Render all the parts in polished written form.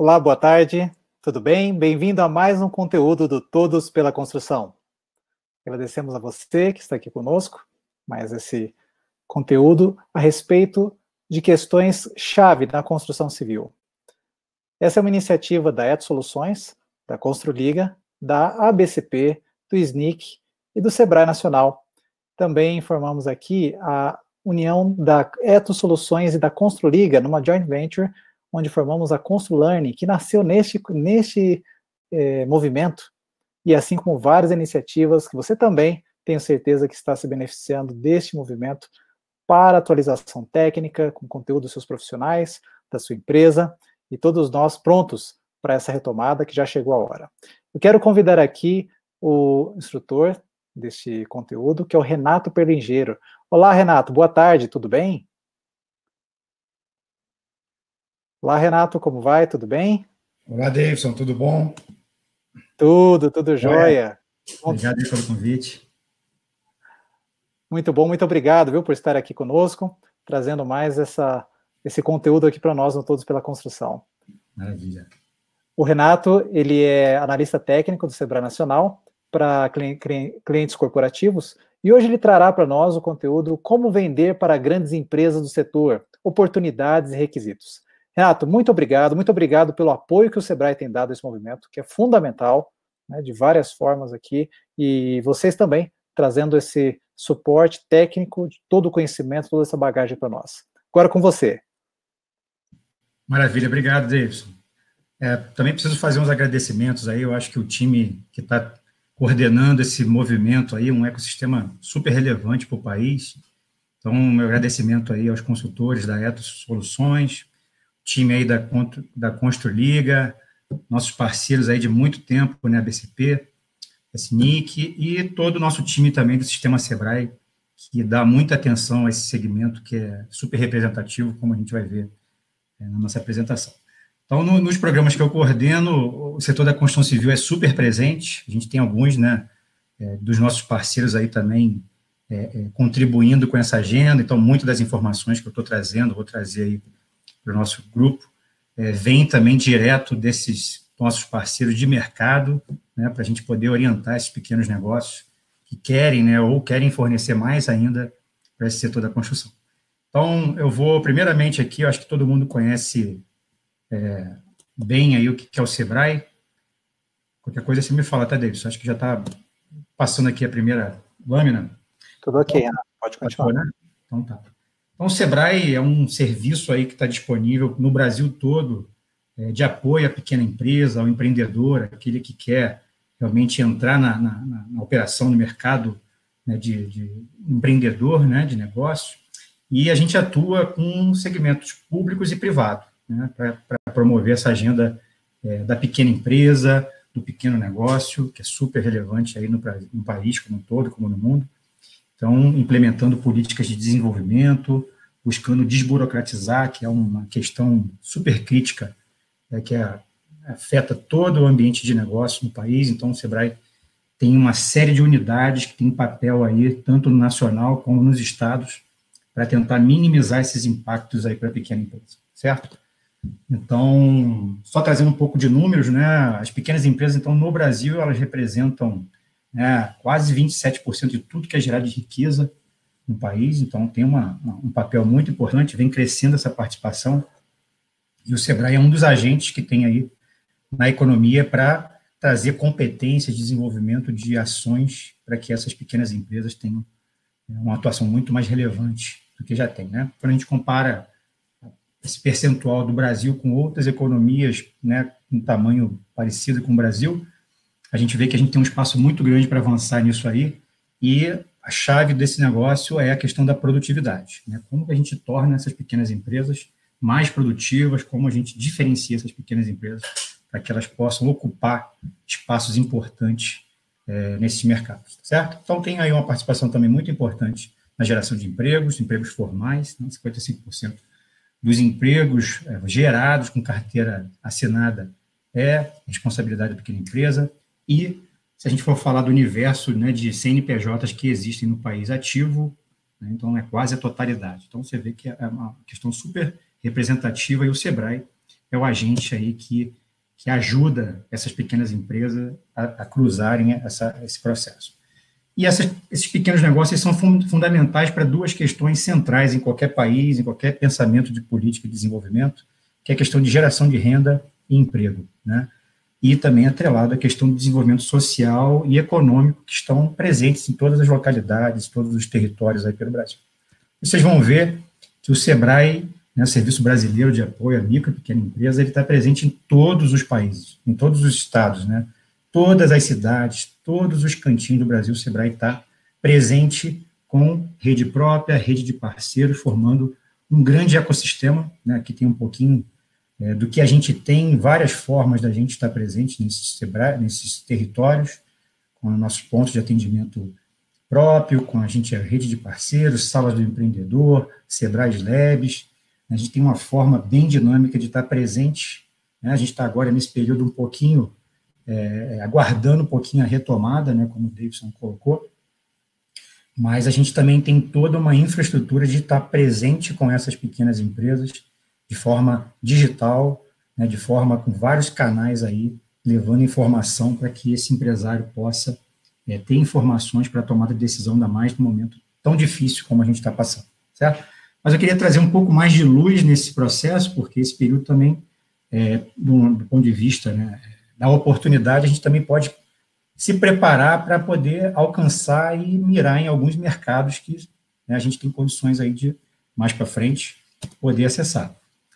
Olá, boa tarde, tudo bem? Bem-vindo a mais um conteúdo do Todos pela Construção. Agradecemos a você que está aqui conosco, mais esse conteúdo a respeito de questões-chave na construção civil. Essa é uma iniciativa da Eto Soluções, da Construliga, da ABCP, do SNIC e do Sebrae Nacional. Também informamos aqui a união da Eto Soluções e da Construliga numa joint venture, onde formamos a ConstruLearning, que nasceu neste movimento, e assim como várias iniciativas que você também, tenho certeza que está se beneficiando deste movimento para atualização técnica, com conteúdo dos seus profissionais, da sua empresa, e todos nós prontos para essa retomada que já chegou a hora. Eu quero convidar aqui o instrutor deste conteúdo, que é o Renato Perlingeiro. Olá, Renato, boa tarde, tudo bem? Olá, Renato, como vai? Tudo bem? Olá, Davidson, tudo bom? Tudo jóia. Obrigado pelo convite. Muito bom, muito obrigado, viu, por estar aqui conosco, trazendo mais esse conteúdo aqui para nós no Todos pela Construção. Maravilha. O Renato, ele é analista técnico do Sebrae Nacional para clientes corporativos, e hoje ele trará para nós o conteúdo Como Vender para Grandes Empresas do Setor, Oportunidades e Requisitos. Renato, muito obrigado pelo apoio que o Sebrae tem dado a esse movimento, que é fundamental, né, de várias formas aqui, e vocês também trazendo esse suporte técnico, de todo o conhecimento, toda essa bagagem para nós. Agora com você. Maravilha, obrigado, Davidson. Também preciso fazer uns agradecimentos aí, eu acho que o time que está coordenando esse movimento aí, um ecossistema super relevante para o país, então meu agradecimento aí aos consultores da Eto Soluções, time aí da Construliga, nossos parceiros aí de muito tempo, né, a BCP, a SNIC, e todo o nosso time também do Sistema Sebrae, que dá muita atenção a esse segmento que é super representativo, como a gente vai ver na nossa apresentação. Então, nos programas que eu coordeno, o setor da construção civil é super presente, a gente tem alguns, né, dos nossos parceiros aí também contribuindo com essa agenda, então, muitas das informações que eu estou trazendo, vou trazer aí para o nosso grupo, vem também direto desses nossos parceiros de mercado, né, para a gente poder orientar esses pequenos negócios que querem, né, ou querem fornecer mais ainda para esse setor da construção. Então, eu vou, primeiramente aqui, eu acho que todo mundo conhece bem aí o que é o Sebrae. Qualquer coisa você me fala, tá, Davidson? Acho que já está passando aqui a primeira lâmina. Tudo ok, então, pode continuar. Né? Então, tá. Então, o Sebrae é um serviço aí que está disponível no Brasil todo, de apoio à pequena empresa, ao empreendedor, aquele que quer realmente entrar na operação no mercado, né, de empreendedor, né, de negócio, e a gente atua com segmentos públicos e privados, né, para promover essa agenda da pequena empresa, do pequeno negócio, que é super relevante aí no país como um todo, como no mundo. Então, implementando políticas de desenvolvimento, buscando desburocratizar, que é uma questão super crítica, que afeta todo o ambiente de negócio no país. Então, o Sebrae tem uma série de unidades que tem papel aí, tanto no nacional como nos estados, para tentar minimizar esses impactos aí para a pequena empresa, certo? Então, só trazendo um pouco de números, né, as pequenas empresas, então, no Brasil, elas representam, né, quase 27% de tudo que é gerado de riqueza no país, então tem um papel muito importante, vem crescendo essa participação, e o Sebrae é um dos agentes que tem aí na economia para trazer competência e desenvolvimento de ações para que essas pequenas empresas tenham uma atuação muito mais relevante do que já tem, né? Quando a gente compara esse percentual do Brasil com outras economias, né, com tamanho parecido com o Brasil, a gente vê que a gente tem um espaço muito grande para avançar nisso aí, e a chave desse negócio é a questão da produtividade, né? Como que a gente torna essas pequenas empresas mais produtivas, como a gente diferencia essas pequenas empresas para que elas possam ocupar espaços importantes nesses mercados, certo? Então, tem aí uma participação também muito importante na geração de empregos formais, né? 55% dos empregos gerados com carteira assinada é responsabilidade da pequena empresa, e se a gente for falar do universo, né, de CNPJs que existem no país ativo, né, então é quase a totalidade. Então você vê que é uma questão super representativa, e o Sebrae é o agente aí que ajuda essas pequenas empresas a cruzarem esse processo. E esses pequenos negócios são fundamentais para duas questões centrais em qualquer país, em qualquer pensamento de política de desenvolvimento, que é a questão de geração de renda e emprego, né? E também atrelado à questão do desenvolvimento social e econômico, que estão presentes em todas as localidades, todos os territórios aí pelo Brasil. Vocês vão ver que o SEBRAE, né, o Serviço Brasileiro de Apoio à Micro e Pequena Empresa, ele está presente em todos os países, em todos os estados, né? Todas as cidades, todos os cantinhos do Brasil, o SEBRAE está presente com rede própria, rede de parceiros, formando um grande ecossistema, né? Aqui tem um pouquinho do que a gente tem, várias formas da gente estar presente nesses territórios, com nossos pontos de atendimento próprio, com a rede de parceiros, salas do empreendedor, SEBRAE Labs. A gente tem uma forma bem dinâmica de estar presente, né? A gente está agora nesse período um pouquinho, aguardando um pouquinho a retomada, né, como o Davidson colocou, mas a gente também tem toda uma infraestrutura de estar presente com essas pequenas empresas de forma digital, né, de forma com vários canais aí, levando informação para que esse empresário possa ter informações para a tomada de decisão, ainda mais num momento tão difícil como a gente está passando, certo? Mas eu queria trazer um pouco mais de luz nesse processo, porque esse período também, do ponto de vista, né, da oportunidade, a gente também pode se preparar para poder alcançar e mirar em alguns mercados que, né, a gente tem condições aí de, mais para frente, poder acessar.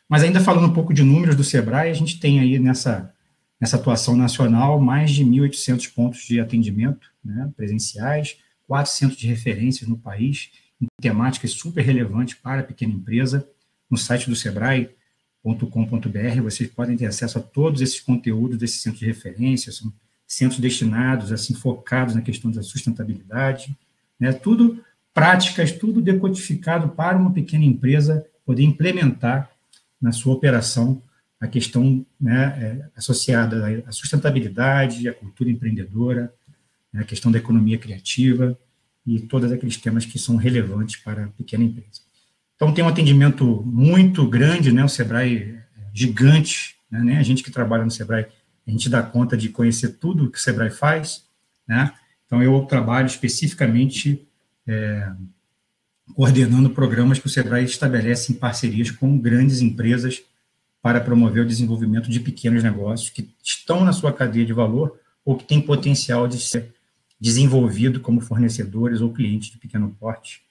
Mas ainda falando um pouco de números do SEBRAE, a gente tem aí nessa atuação nacional mais de 1.800 pontos de atendimento, né, presenciais, 4 centros de referências no país, em temáticas super relevantes para a pequena empresa. No site do SEBRAE.com.br, vocês podem ter acesso a todos esses conteúdos desses centros de referência, são centros destinados, assim, focados na questão da sustentabilidade, né, tudo práticas, tudo decodificado para uma pequena empresa poder implementar na sua operação a questão, né, associada à sustentabilidade, à cultura empreendedora, né, a questão da economia criativa e todos aqueles temas que são relevantes para a pequena empresa. Então, tem um atendimento muito grande, né, o SEBRAE é gigante, né, a gente que trabalha no SEBRAE, a gente dá conta de conhecer tudo o que o SEBRAE faz, né, então eu trabalho especificamente coordenando programas que o SEBRAE estabelece em parcerias com grandes empresas para promover o desenvolvimento de pequenos negócios que estão na sua cadeia de valor ou que têm potencial de ser desenvolvido como fornecedores ou clientes de pequeno porte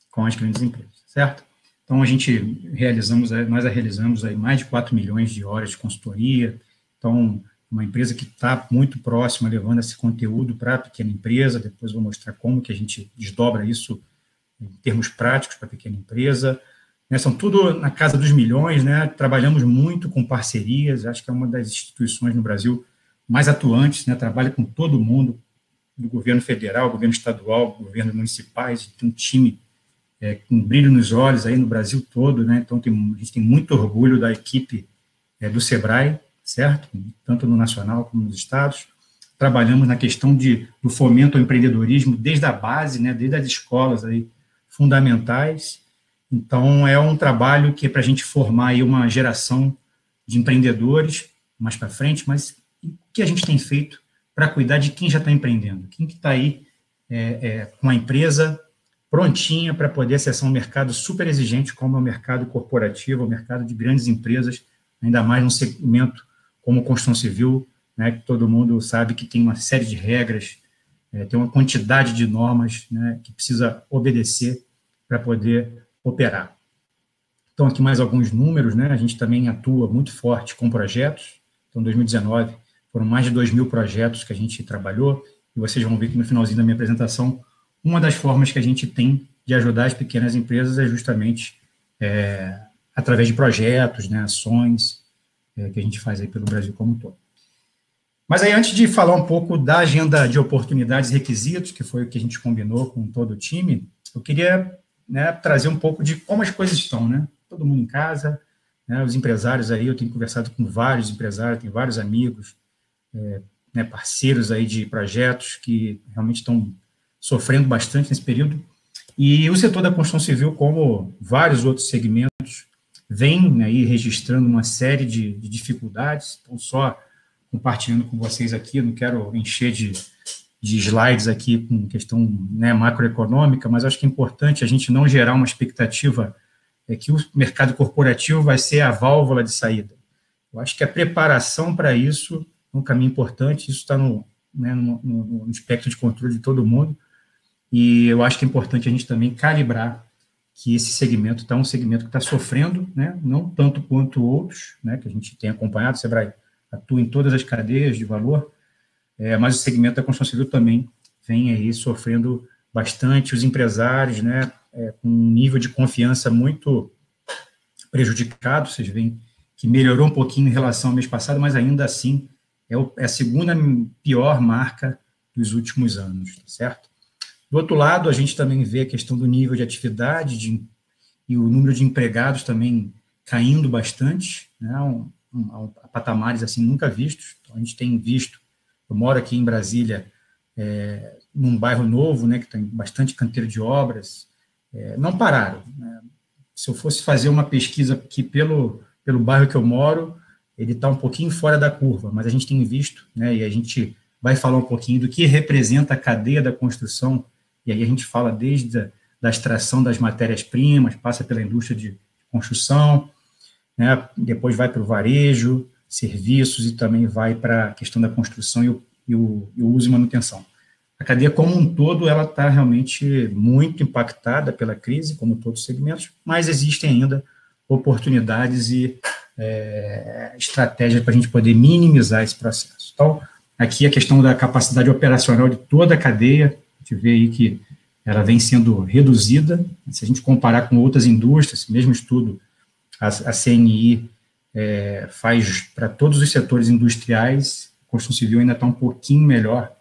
com as grandes empresas, certo? Então, nós realizamos aí mais de 4 milhões de horas de consultoria. Então, uma empresa que está muito próxima, levando esse conteúdo para a pequena empresa, depois vou mostrar como que a gente desdobra isso em termos práticos para a pequena empresa, né, são tudo na casa dos milhões, né, trabalhamos muito com parcerias, acho que é uma das instituições no Brasil mais atuantes, né, trabalha com todo mundo, do governo federal, governo estadual, governos municipais, tem um time com brilho nos olhos aí no Brasil todo, né, então a gente tem muito orgulho da equipe do SEBRAE, certo? Tanto no nacional como nos estados. Trabalhamos na questão do fomento ao empreendedorismo desde a base, né, desde as escolas aí fundamentais. Então, é um trabalho que é para a gente formar aí uma geração de empreendedores mais para frente, mas o que a gente tem feito para cuidar de quem já está empreendendo? Quem que está aí com a empresa prontinha para poder acessar um mercado super exigente, como é o mercado corporativo, o mercado de grandes empresas, ainda mais num segmento como construção civil, né, que todo mundo sabe que tem uma série de regras, tem uma quantidade de normas, né, que precisa obedecer para poder operar. Então, aqui mais alguns números, né, a gente também atua muito forte com projetos. Então, em 2019, foram mais de 2.000 projetos que a gente trabalhou, e vocês vão ver que no finalzinho da minha apresentação, uma das formas que a gente tem de ajudar as pequenas empresas é justamente através de projetos, né, ações que a gente faz aí pelo Brasil como um todo. Mas aí, antes de falar um pouco da agenda de oportunidades e requisitos, que foi o que a gente combinou com todo o time, eu queria, né, trazer um pouco de como as coisas estão, né? Todo mundo em casa, né, os empresários aí, eu tenho conversado com vários empresários, tenho vários amigos, né, parceiros aí de projetos que realmente estão sofrendo bastante nesse período, e o setor da construção civil, como vários outros segmentos, vem aí registrando uma série de dificuldades, então só compartilhando com vocês aqui, não quero encher de slides aqui com questão, né, macroeconômica, mas acho que é importante a gente não gerar uma expectativa que o mercado corporativo vai ser a válvula de saída. Eu acho que a preparação para isso é um caminho importante, isso está no espectro de controle de todo mundo, e eu acho que é importante a gente também calibrar que esse segmento está um segmento que está sofrendo, né, não tanto quanto outros, né, que a gente tem acompanhado, o Sebrae atua em todas as cadeias de valor, mas o segmento da construção civil também vem aí sofrendo bastante, os empresários, né, com um nível de confiança muito prejudicado, vocês veem que melhorou um pouquinho em relação ao mês passado, mas ainda assim é a segunda pior marca dos últimos anos, certo? Do outro lado, a gente também vê a questão do nível de atividade e o número de empregados também caindo bastante, né, a patamares assim nunca vistos. Então, a gente tem visto, eu moro aqui em Brasília, num bairro novo, né, que tem bastante canteiro de obras, não pararam, né? Se eu fosse fazer uma pesquisa aqui pelo bairro que eu moro, ele está um pouquinho fora da curva, mas a gente tem visto, né, e a gente vai falar um pouquinho do que representa a cadeia da construção, e aí a gente fala desde da extração das matérias-primas, passa pela indústria de construção, né, depois vai para o varejo, serviços, e também vai para a questão da construção e o uso e manutenção. A cadeia como um todo, ela está realmente muito impactada pela crise, como todos os segmentos, mas existem ainda oportunidades e estratégias para a gente poder minimizar esse processo. Então, aqui a questão da capacidade operacional de toda a cadeia, a gente vê aí que ela vem sendo reduzida, se a gente comparar com outras indústrias, mesmo estudo, a CNI faz para todos os setores industriais, a construção civil ainda está um pouquinho melhor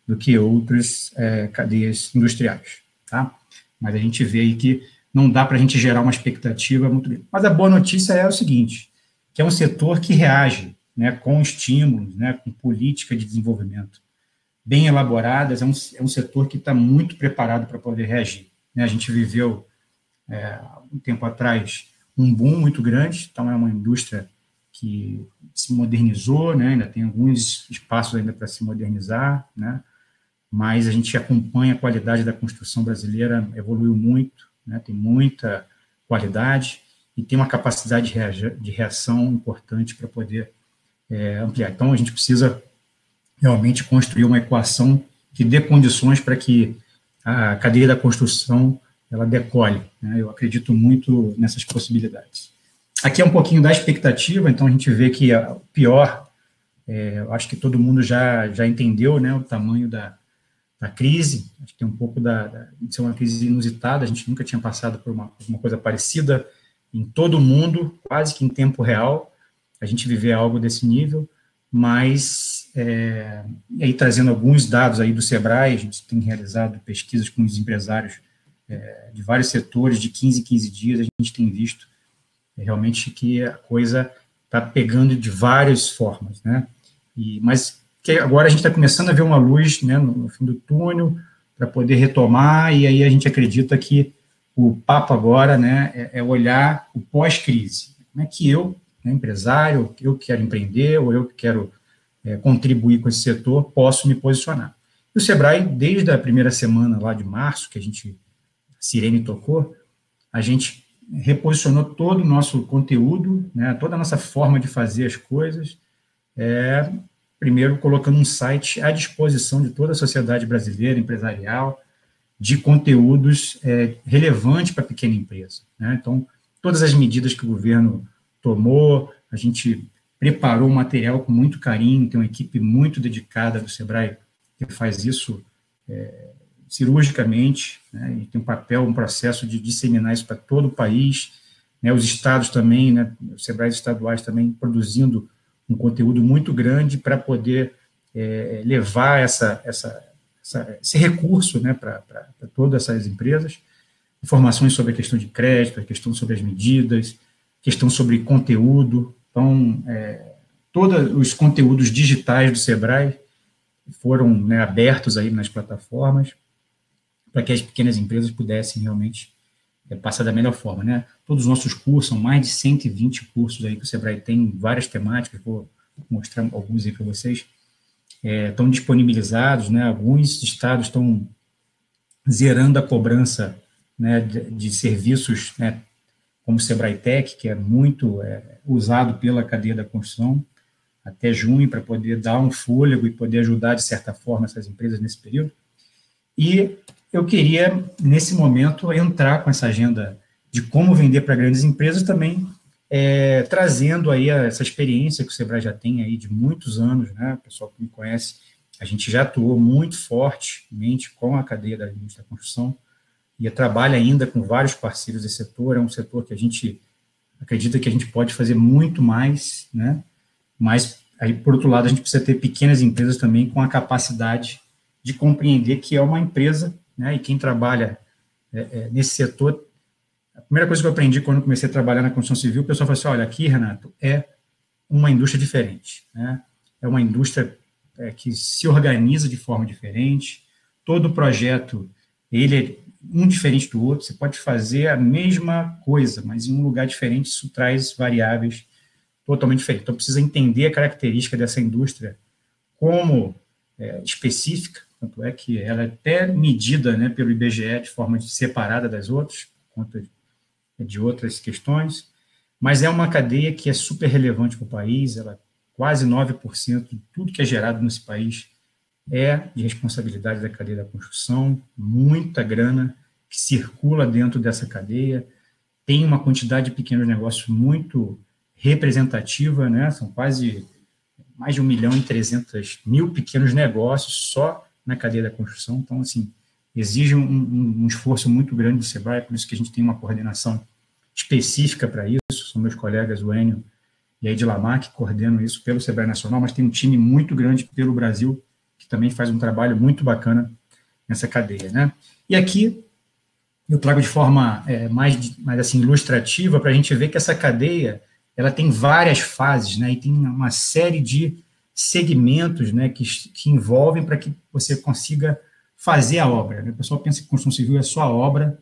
do que outras cadeias industriais, tá? Mas a gente vê aí que não dá para a gente gerar uma expectativa muito grande. Mas a boa notícia é o seguinte, que é um setor que reage, né, com estímulos, né, com política de desenvolvimento bem elaboradas, é um setor que está muito preparado para poder reagir, né? A gente viveu, um tempo atrás, um boom muito grande, então é uma indústria que se modernizou, né, ainda tem alguns espaços ainda para se modernizar, né, mas a gente acompanha a qualidade da construção brasileira, evoluiu muito, né, tem muita qualidade e tem uma capacidade de reação importante para poder ampliar. Então, a gente precisa realmente construir uma equação que dê condições para que a cadeia da construção ela decole, né? Eu acredito muito nessas possibilidades. Aqui é um pouquinho da expectativa, então a gente vê que o pior, eu acho que todo mundo já entendeu, né, o tamanho da crise, acho que tem um pouco de ser uma crise inusitada, a gente nunca tinha passado por uma coisa parecida em todo o mundo, quase que em tempo real, a gente viver algo desse nível, mas, e aí trazendo alguns dados aí do Sebrae, a gente tem realizado pesquisas com os empresários de vários setores, de 15 em 15 dias, a gente tem visto realmente que a coisa está pegando de várias formas, né, mas que agora a gente está começando a ver uma luz, né, no fim do túnel, para poder retomar, e aí a gente acredita que o papo agora, né, é olhar o pós-crise. Como é que eu, né, empresário, eu quero empreender, ou eu que quero contribuir com esse setor, posso me posicionar. E o Sebrae, desde a primeira semana lá de março, que a Sirene tocou, a gente reposicionou todo o nosso conteúdo, né, toda a nossa forma de fazer as coisas, primeiro colocando um site à disposição de toda a sociedade brasileira, empresarial, de conteúdos relevantes para a pequena empresa, né? Então, todas as medidas que o governo tomou, a gente preparou o material com muito carinho, tem uma equipe muito dedicada do Sebrae que faz isso cirurgicamente, né, e tem um processo de disseminar isso para todo o país, né, os estados também, né, os Sebrae estaduais também produzindo um conteúdo muito grande para poder levar esse recurso, né, para todas essas empresas, informações sobre a questão de crédito, a questão sobre as medidas, questão sobre conteúdo. Então, todos os conteúdos digitais do Sebrae foram, né, abertos aí nas plataformas para que as pequenas empresas pudessem realmente passa da melhor forma, né? Todos os nossos cursos, são mais de 120 cursos aí que o Sebrae tem, várias temáticas, vou mostrar alguns aí para vocês, estão disponibilizados, né? Alguns estados estão zerando a cobrança, né, de serviços, né, como o Sebrae Tech, que é muito usado pela cadeia da construção, até junho, para poder dar um fôlego e poder ajudar, de certa forma, essas empresas nesse período. E eu queria, nesse momento, entrar com essa agenda de como vender para grandes empresas também, trazendo aí essa experiência que o Sebrae já tem aí de muitos anos, né? O pessoal que me conhece, a gente já atuou muito fortemente com a cadeia da indústria da construção e trabalha ainda com vários parceiros desse setor. É um setor que a gente acredita que a gente pode fazer muito mais, né? Mas, aí, por outro lado, a gente precisa ter pequenas empresas também com a capacidade de compreender que é uma empresa, né? E quem trabalha nesse setor, a primeira coisa que eu aprendi quando comecei a trabalhar na construção civil, o pessoal falou assim, olha, aqui, Renato, é uma indústria diferente, né? É uma indústria que se organiza de forma diferente, todo projeto, ele é um diferente do outro, você pode fazer a mesma coisa, mas em um lugar diferente, isso traz variáveis totalmente diferentes. Então, precisa entender a característica dessa indústria como específica, tanto é que ela é até medida, né, pelo IBGE de forma separada das outras, por conta de outras questões, mas é uma cadeia que é super relevante para o país, ela quase 9% de tudo que é gerado nesse país é de responsabilidade da cadeia da construção, muita grana que circula dentro dessa cadeia, tem uma quantidade de pequenos negócios muito representativa, né? São quase mais de 1.300.000 pequenos negócios só na cadeia da construção, então, assim, exige um esforço muito grande do Sebrae, por isso que a gente tem uma coordenação específica para isso, são meus colegas, o Enio e a Edilamar, que coordenam isso pelo Sebrae Nacional, mas tem um time muito grande pelo Brasil, que também faz um trabalho muito bacana nessa cadeia, né? E aqui eu trago de forma mais assim, ilustrativa para a gente ver que essa cadeia ela tem várias fases, né? E tem uma série de segmentos, né, que envolvem para que você consiga fazer a obra, né? O pessoal pensa que construção civil é só a obra,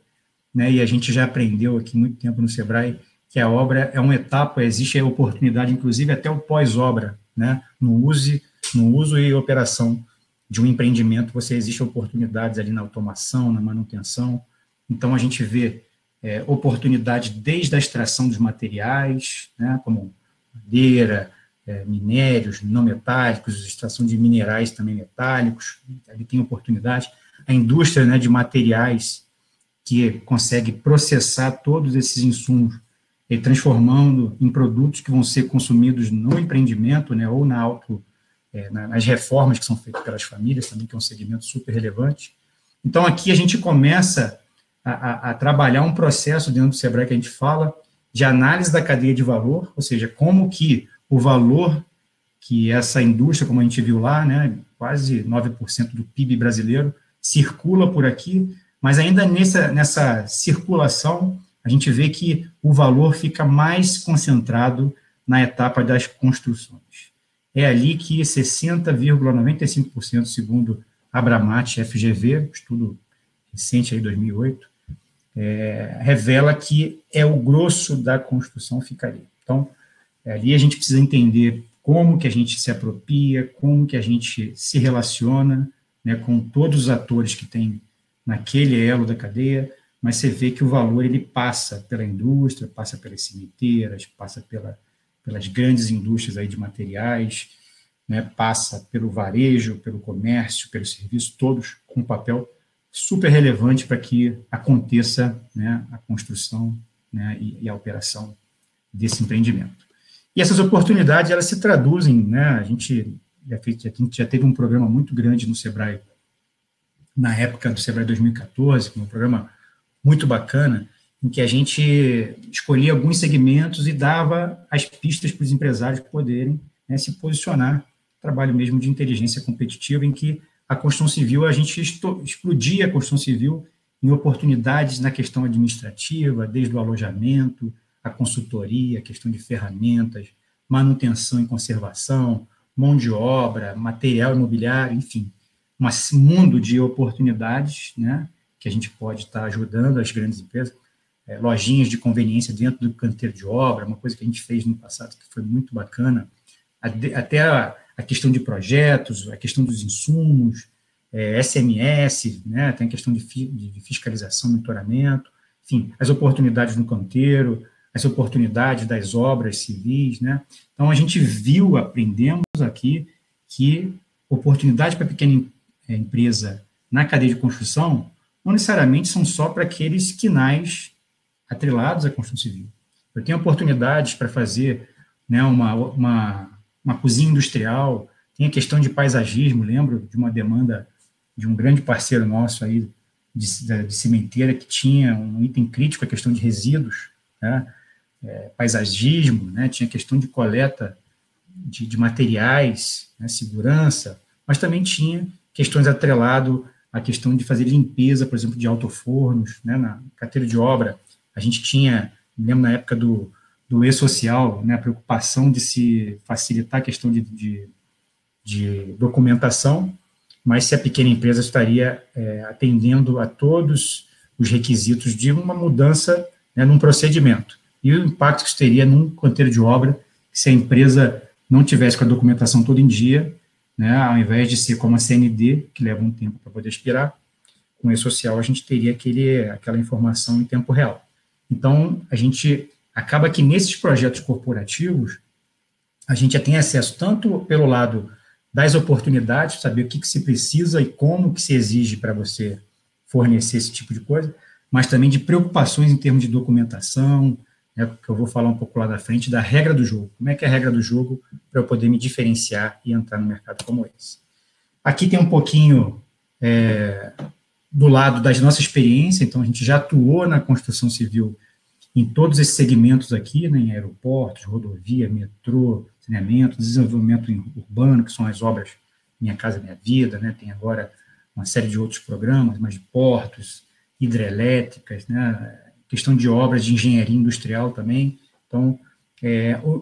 né? E a gente já aprendeu aqui muito tempo no Sebrae que a obra é uma etapa, existe a oportunidade, inclusive até o pós-obra, né? No uso e operação de um empreendimento, existem oportunidades ali na automação, na manutenção. Então, a gente vê oportunidade desde a extração dos materiais, né, como madeira, minérios não metálicos, extração de minerais também metálicos, ali tem oportunidade. A indústria, né, de materiais que consegue processar todos esses insumos e transformando em produtos que vão ser consumidos no empreendimento, né, ou nas reformas que são feitas pelas famílias também, que é um segmento super relevante. Então, aqui a gente começa a trabalhar um processo dentro do Sebrae que a gente fala de análise da cadeia de valor, ou seja, como que o valor que essa indústria, como a gente viu lá, né, quase 9% do PIB brasileiro, circula por aqui, mas ainda nessa circulação, a gente vê que o valor fica mais concentrado na etapa das construções. É ali que 60,95%, segundo Abramat FGV, estudo recente, aí, 2008, revela que o grosso da construção ficaria. Então, ali a gente precisa entender como que a gente se apropria, como que a gente se relaciona, né, com todos os atores que tem naquele elo da cadeia, mas você vê que o valor ele passa pela indústria, passa pelas cimenteiras, passa pelas grandes indústrias aí de materiais, né, passa pelo varejo, pelo comércio, pelos serviços, todos com um papel super relevante para que aconteça, né, a construção, né, e a operação desse empreendimento. E essas oportunidades, elas se traduzem, né, a gente já teve um programa muito grande no Sebrae, na época do Sebrae 2014, um programa muito bacana, em que a gente escolhia alguns segmentos e dava as pistas para os empresários poderem, né, se posicionar, trabalho mesmo de inteligência competitiva, em que a construção civil, a gente explodia a construção civil em oportunidades na questão administrativa, desde o alojamento, a consultoria, a questão de ferramentas, manutenção e conservação, mão de obra, material imobiliário, enfim, um mundo de oportunidades, né, que a gente pode estar ajudando as grandes empresas. lojinhas de conveniência dentro do canteiro de obra, uma coisa que a gente fez no passado que foi muito bacana, até a questão de projetos, a questão dos insumos, SMS, né, tem a questão de fiscalização, monitoramento, enfim, as oportunidades no canteiro, as oportunidades das obras civis, né? Então, a gente aprendemos aqui que oportunidade para a pequena empresa na cadeia de construção não necessariamente são só para aqueles quinais atrelados à construção civil. Eu tenho oportunidades para fazer, né, uma cozinha industrial, tem a questão de paisagismo, lembro de uma demanda de um grande parceiro nosso aí, de cimenteira, que tinha um item crítico, a questão de resíduos, né, paisagismo, né, tinha questão de coleta de materiais, né, segurança, mas também tinha questões atrelado à questão de fazer limpeza, por exemplo, de autofornos, né, na carteira de obra. A gente tinha, me lembro na época do e-social, né, a preocupação de se facilitar a questão de documentação, mas se a pequena empresa estaria atendendo a todos os requisitos de uma mudança, né, num procedimento. E o impacto que isso teria num canteiro de obra, se a empresa não tivesse com a documentação todo em dia, né, ao invés de ser como a CND, que leva um tempo para poder expirar, com o e-social a gente teria aquela informação em tempo real. Então, a gente acaba que nesses projetos corporativos, a gente já tem acesso tanto pelo lado das oportunidades, saber o que se precisa e como que se exige para você fornecer esse tipo de coisa, mas também de preocupações em termos de documentação, né, que eu vou falar um pouco lá da frente, da regra do jogo. Como é que é a regra do jogo para eu poder me diferenciar e entrar no mercado como esse? Aqui tem um pouquinho do lado das nossas experiências, então a gente já atuou na construção civil em todos esses segmentos aqui, né, em aeroportos, rodovia, metrô, saneamento, desenvolvimento urbano, que são as obras Minha Casa Minha Vida, né, tem agora uma série de outros programas, mas de portos, hidrelétricas, né, questão de obras de engenharia industrial também. Então,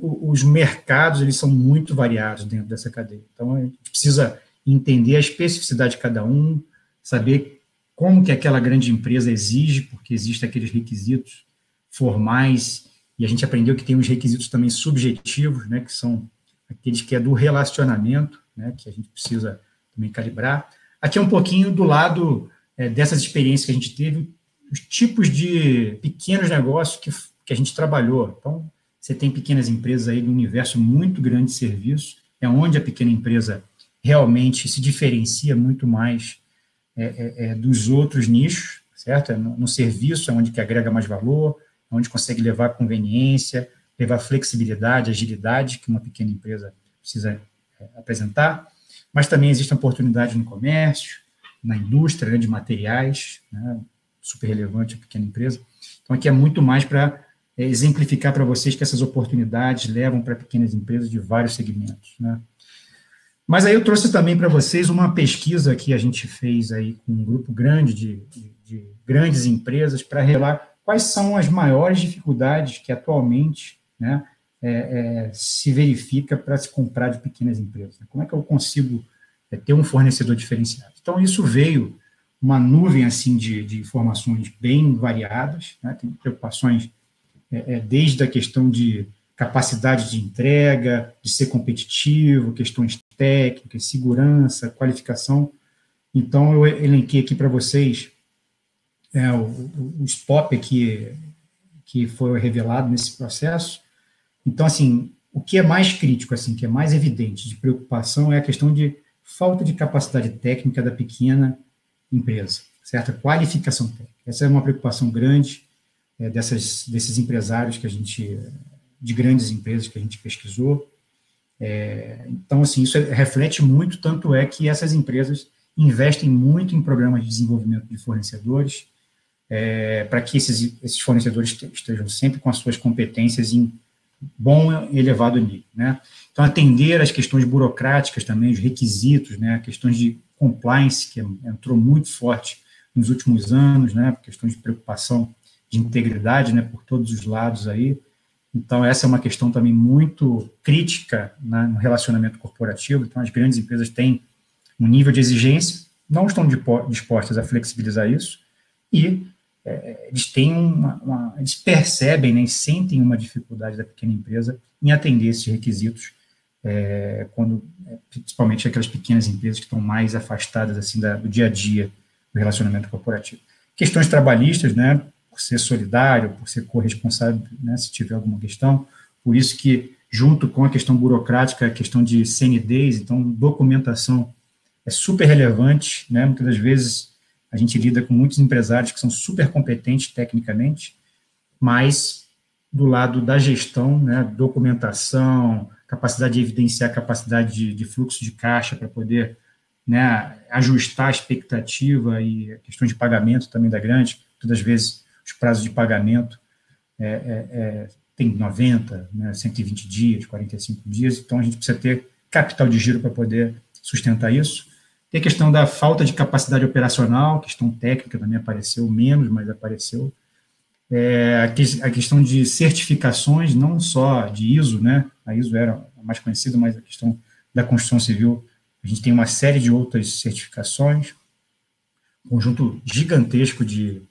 os mercados, eles são muito variados dentro dessa cadeia. Então, a gente precisa entender a especificidade de cada um, saber como que aquela grande empresa exige, porque existem aqueles requisitos formais, e a gente aprendeu que tem os requisitos também subjetivos, né, que são aqueles que é do relacionamento, né, que a gente precisa também calibrar. Aqui é um pouquinho do lado dessas experiências que a gente teve, os tipos de pequenos negócios que a gente trabalhou. Então, você tem pequenas empresas aí de um universo muito grande de serviços, é onde a pequena empresa realmente se diferencia muito mais dos outros nichos, certo? No serviço é onde que agrega mais valor, é onde consegue levar conveniência, levar flexibilidade, agilidade, que uma pequena empresa precisa apresentar, mas também existem oportunidades no comércio, na indústria, né, de materiais, né, super relevante a pequena empresa. Então, aqui é muito mais para exemplificar para vocês que essas oportunidades levam para pequenas empresas de vários segmentos, né. Mas aí eu trouxe também para vocês uma pesquisa que a gente fez aí com um grupo grande de grandes empresas para revelar quais são as maiores dificuldades que atualmente, né, se verifica para se comprar de pequenas empresas. Como é que eu consigo ter um fornecedor diferenciado? Então, isso veio uma nuvem assim de informações bem variadas, né? Tem preocupações desde a questão de capacidade de entrega, de ser competitivo, questões técnicas, segurança, qualificação. Então, eu elenquei aqui para vocês o SPOP que foi revelado nesse processo. Então, assim, o que é mais crítico, assim, que é mais evidente de preocupação é a questão de falta de capacidade técnica da pequena empresa, certa qualificação técnica. Essa é uma preocupação grande desses empresários de grandes empresas que a gente pesquisou. Então, assim, isso reflete muito, tanto é que essas empresas investem muito em programas de desenvolvimento de fornecedores, para que esses fornecedores estejam sempre com as suas competências em bom e elevado nível, né? Então, atender às questões burocráticas também, os requisitos, né, questões de compliance, que entrou muito forte nos últimos anos, né, questões de preocupação de integridade, né, por todos os lados aí. Então, essa é uma questão também muito crítica, né, no relacionamento corporativo. Então, as grandes empresas têm um nível de exigência, não estão dispostas a flexibilizar isso, e eles têm eles percebem, né, e sentem uma dificuldade da pequena empresa em atender esses requisitos, principalmente aquelas pequenas empresas que estão mais afastadas assim do dia a dia do relacionamento corporativo. Questões trabalhistas, né, por ser solidário, por ser corresponsável, né, se tiver alguma questão, por isso que, junto com a questão burocrática, a questão de CNDs, então, documentação é super relevante, né, muitas das vezes a gente lida com muitos empresários que são super competentes tecnicamente, mas do lado da gestão, né, documentação, capacidade de evidenciar capacidade de fluxo de caixa para poder, né, ajustar a expectativa e a questão de pagamento também da grande, todas as vezes os prazos de pagamento tem 90, né, 120 dias, 45 dias, então a gente precisa ter capital de giro para poder sustentar isso. Tem a questão da falta de capacidade operacional, questão técnica também apareceu menos, mas apareceu. A questão de certificações, não só de ISO, né? A ISO era a mais conhecida, mas a questão da construção civil, a gente tem uma série de outras certificações, um conjunto gigantesco de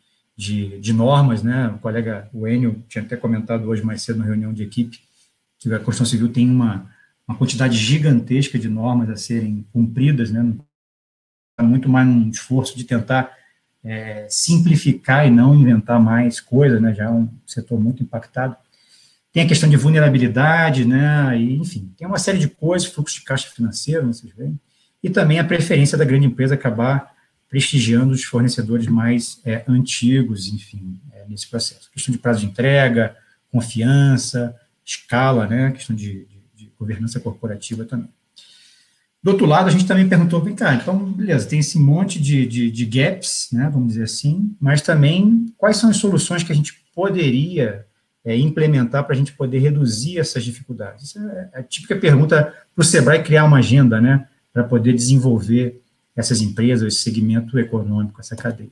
normas, né? O colega Enio tinha até comentado hoje mais cedo na reunião de equipe que a construção civil tem uma quantidade gigantesca de normas a serem cumpridas, né? Muito mais um esforço de tentar simplificar e não inventar mais coisas, né? Já é um setor muito impactado. Tem a questão de vulnerabilidade, né? E, enfim, tem uma série de coisas, fluxo de caixa financeiro, vocês veem, e também a preferência da grande empresa acabar prestigiando os fornecedores mais antigos, enfim, nesse processo. Questão de prazo de entrega, confiança, escala, né? Questão de governança corporativa também. Do outro lado, a gente também perguntou, vem cá, então, beleza, tem esse monte de gaps, né, vamos dizer assim, mas também quais são as soluções que a gente poderia implementar para a gente poder reduzir essas dificuldades? Isso é a típica pergunta para o Sebrae criar uma agenda, né, para poder desenvolver essas empresas, esse segmento econômico, essa cadeia.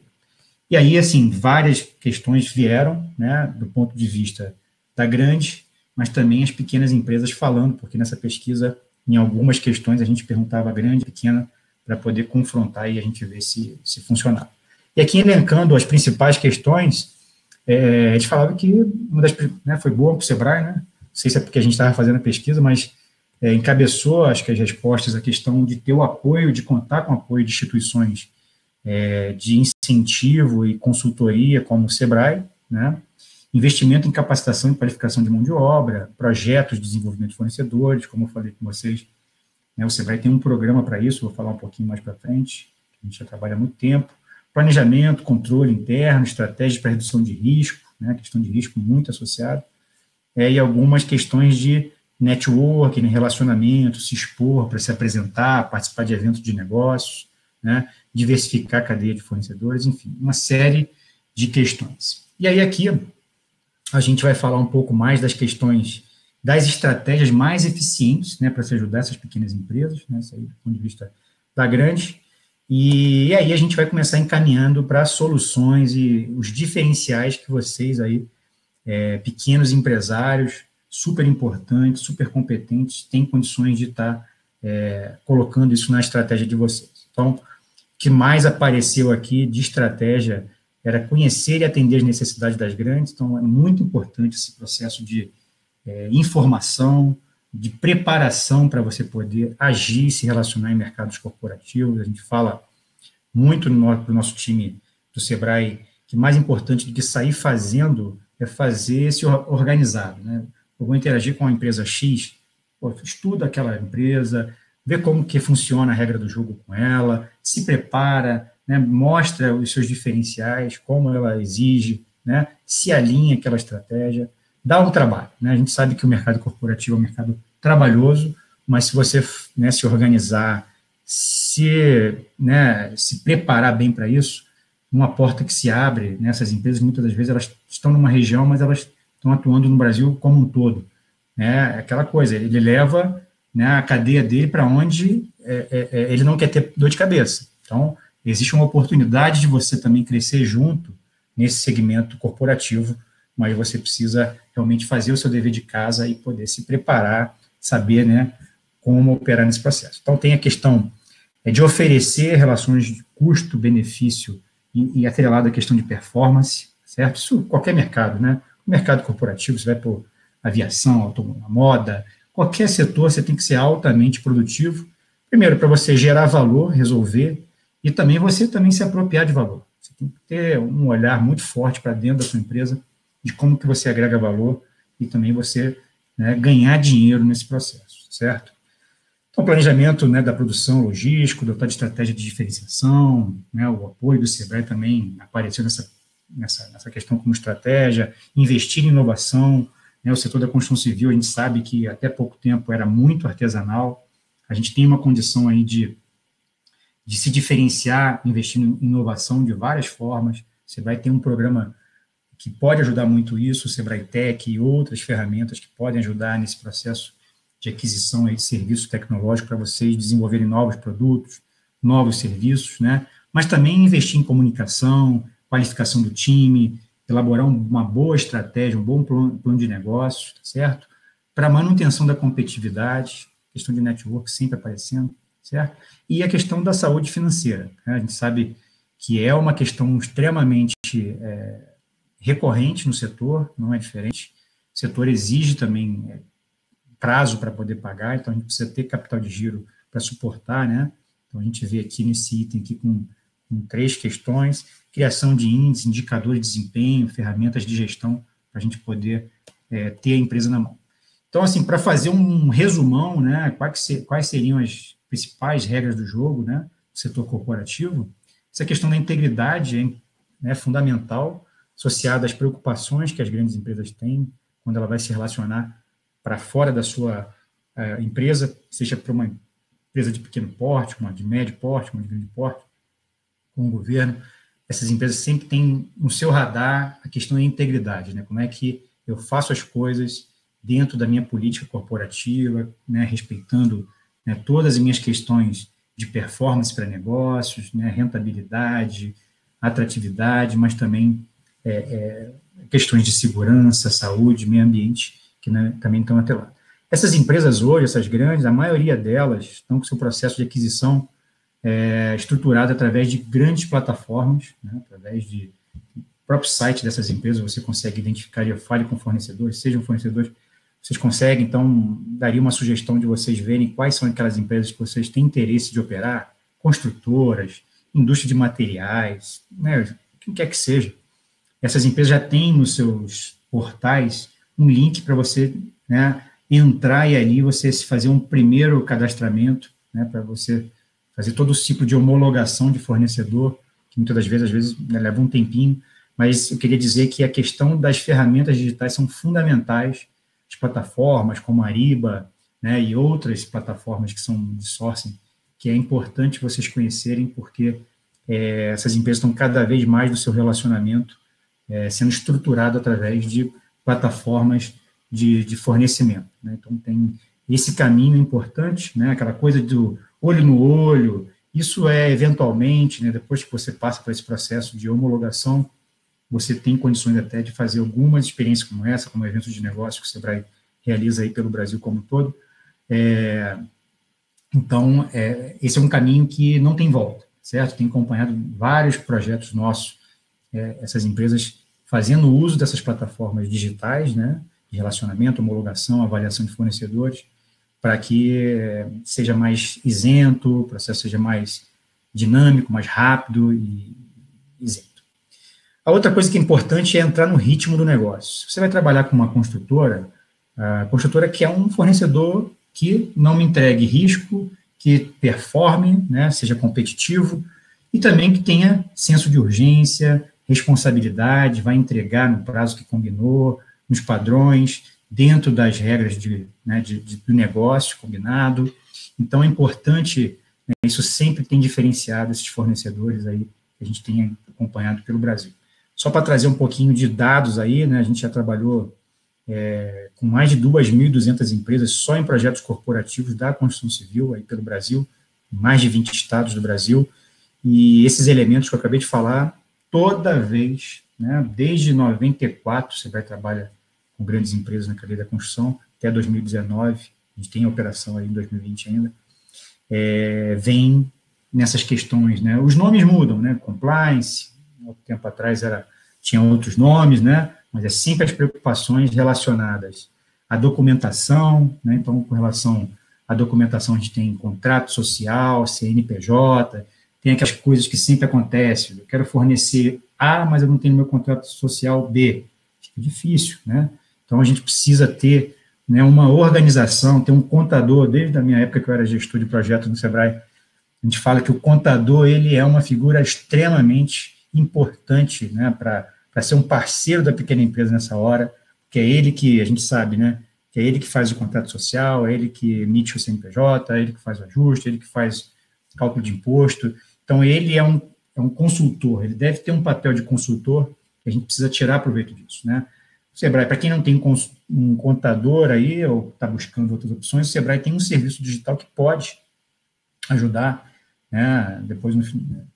E aí, assim, várias questões vieram, né, do ponto de vista da grande, mas também as pequenas empresas falando, porque nessa pesquisa, em algumas questões, a gente perguntava grande, pequena, para poder confrontar e a gente ver se funcionava. E aqui, elencando as principais questões, a gente falava que uma das, né, foi boa para o Sebrae, né? Não sei se é porque a gente estava fazendo a pesquisa, mas encabeçou, acho que as respostas, a questão de ter o apoio, de contar com o apoio de instituições de incentivo e consultoria, como o Sebrae, né? Investimento em capacitação e qualificação de mão de obra, projetos de desenvolvimento de fornecedores, como eu falei com vocês, né, o Sebrae tem um programa para isso, vou falar um pouquinho mais para frente, a gente já trabalha há muito tempo, planejamento, controle interno, estratégias para redução de risco, né, questão de risco muito associada, e algumas questões de networking, relacionamento, se expor para se apresentar, participar de eventos de negócios, né, diversificar a cadeia de fornecedores, enfim, uma série de questões. E aí aqui a gente vai falar um pouco mais das questões, das estratégias mais eficientes, né, para se ajudar essas pequenas empresas, né, isso aí do ponto de vista da grande, e aí a gente vai começar encaminhando para soluções e os diferenciais que vocês aí, pequenos empresários, super importantes, super competentes, têm condições de estar colocando isso na estratégia de vocês. Então, o que mais apareceu aqui de estratégia era conhecer e atender as necessidades das grandes, então é muito importante esse processo de informação, de preparação para você poder agir e se relacionar em mercados corporativos. A gente fala muito para o nosso time do Sebrae que mais importante do que sair fazendo é fazer se organizado, né? Eu vou interagir com a empresa X, estuda aquela empresa, vê como que funciona a regra do jogo com ela, se prepara, né, mostra os seus diferenciais, como ela exige, né, se alinha àquela estratégia, dá um trabalho. Né, a gente sabe que o mercado corporativo é um mercado trabalhoso, mas se você, né, se organizar, se preparar bem para isso, uma porta que se abre nessas empresas, muitas das vezes elas estão numa região, mas elas estão atuando no Brasil como um todo. Né, aquela coisa, ele leva, né, a cadeia dele para onde ele não quer ter dor de cabeça. Então, existe uma oportunidade de você também crescer junto nesse segmento corporativo, mas você precisa realmente fazer o seu dever de casa e poder se preparar, saber, né, como operar nesse processo. Então, tem a questão de oferecer relações de custo-benefício e atrelado à questão de performance, certo? Isso qualquer mercado, né? Mercado corporativo, você vai por aviação, moda, qualquer setor, você tem que ser altamente produtivo. Primeiro, para você gerar valor, resolver, e também você também se apropriar de valor. Você tem que ter um olhar muito forte para dentro da sua empresa, de como que você agrega valor, e também você, né, ganhar dinheiro nesse processo, certo? Então, planejamento, né, da produção logístico, dotar de estratégia de diferenciação, né, o apoio do Sebrae também apareceu nessa questão como estratégia, investir em inovação, né, o setor da construção civil, a gente sabe que até pouco tempo era muito artesanal, a gente tem uma condição aí de se diferenciar, investindo em inovação de várias formas. O Sebrae tem um programa que pode ajudar muito isso, o Sebrae Tech e outras ferramentas que podem ajudar nesse processo de aquisição aí de serviço tecnológico para vocês desenvolverem novos produtos, novos serviços, né? Mas também investir em comunicação, qualificação do time, elaborar uma boa estratégia, um bom plano de negócios, tá certo? Para manutenção da competitividade, questão de network sempre aparecendo, certo? E a questão da saúde financeira, né? A gente sabe que é uma questão extremamente recorrente no setor, não é diferente. O setor exige também prazo para poder pagar, então a gente precisa ter capital de giro para suportar, né? Então a gente vê aqui nesse item aqui com 3 questões: criação de índices, indicadores de desempenho, ferramentas de gestão para a gente poder ter a empresa na mão. Então, assim, para fazer um resumão, né, quais seriam as principais regras do jogo, né, do setor corporativo, essa questão da integridade é fundamental, associada às preocupações que as grandes empresas têm quando ela vai se relacionar para fora da sua empresa, seja para uma empresa de pequeno porte, uma de médio porte, uma de grande porte, com o governo. Essas empresas sempre têm no seu radar a questão da integridade, né? Como é que eu faço as coisas dentro da minha política corporativa, né? Respeitando, né, todas as minhas questões de performance para negócios, né? Rentabilidade, atratividade, mas também questões de segurança, saúde, meio ambiente, que, né, também estão atreladas. Essas empresas hoje, essas grandes, a maioria delas estão com seu processo de aquisição estruturado através de grandes plataformas, né, através de próprio site dessas empresas, você consegue identificar, já fale com fornecedores, sejam fornecedores, vocês conseguem, então, daria uma sugestão de vocês verem quais são aquelas empresas que vocês têm interesse de operar, construtoras, indústria de materiais, né, o que quer que seja. Essas empresas já têm nos seus portais um link para você, né, entrar e ali você fazer um primeiro cadastramento, né, para você fazer todo o ciclo de homologação de fornecedor, que muitas das vezes, às vezes, né, leva um tempinho, mas eu queria dizer que a questão das ferramentas digitais são fundamentais, as plataformas como a Ariba, né, e outras plataformas que são de sourcing, que é importante vocês conhecerem, porque essas empresas estão cada vez mais do seu relacionamento sendo estruturado através de plataformas de fornecimento, né? Então, tem esse caminho importante, né, aquela coisa do olho no olho, isso eventualmente, né, depois que você passa por esse processo de homologação, você tem condições até de fazer algumas experiências como essa, como eventos de negócio que o Sebrae realiza aí pelo Brasil como um todo. Então, esse é um caminho que não tem volta, certo? Tenho acompanhado vários projetos nossos, essas empresas fazendo uso dessas plataformas digitais, né, de relacionamento, homologação, avaliação de fornecedores, para que seja mais isento, o processo seja mais dinâmico, mais rápido e isento. A outra coisa que é importante é entrar no ritmo do negócio. Se você vai trabalhar com uma construtora, a construtora quer um fornecedor que não me entregue risco, que performe, né, seja competitivo, e também que tenha senso de urgência, responsabilidade, vai entregar no prazo que combinou, nos padrões, dentro das regras do negócio combinado. Então, é importante, né, isso sempre tem diferenciado esses fornecedores aí que a gente tem acompanhado pelo Brasil. Só para trazer um pouquinho de dados aí, né, a gente já trabalhou com mais de 2.200 empresas só em projetos corporativos da construção civil aí pelo Brasil, em mais de 20 estados do Brasil, e esses elementos que eu acabei de falar, toda vez, né, desde 94, você vai trabalhar com grandes empresas na cadeia da construção, até 2019, a gente tem a operação aí em 2020 ainda, vem nessas questões, né, os nomes mudam, né, compliance, outro tempo atrás tinha outros nomes, né? Mas é sempre as preocupações relacionadas à documentação, né? Então, com relação à documentação, a gente tem contrato social, CNPJ, tem aquelas coisas que sempre acontecem. Eu quero fornecer A, mas eu não tenho no meu contrato social B. Fica difícil, né? Então, a gente precisa ter, né, uma organização, ter um contador. Desde a minha época que eu era gestor de projeto no Sebrae, a gente fala que o contador, ele é uma figura extremamente importante, né, para ser um parceiro da pequena empresa nessa hora, que é ele que, a gente sabe, né, que é ele que faz o contrato social, é ele que emite o CNPJ, é ele que faz o ajuste, é ele que faz o cálculo de imposto. Então, ele é um consultor, ele deve ter um papel de consultor, que a gente precisa tirar proveito disso, né. O Sebrae, para quem não tem um contador aí, ou está buscando outras opções, o Sebrae tem um serviço digital que pode ajudar, né, depois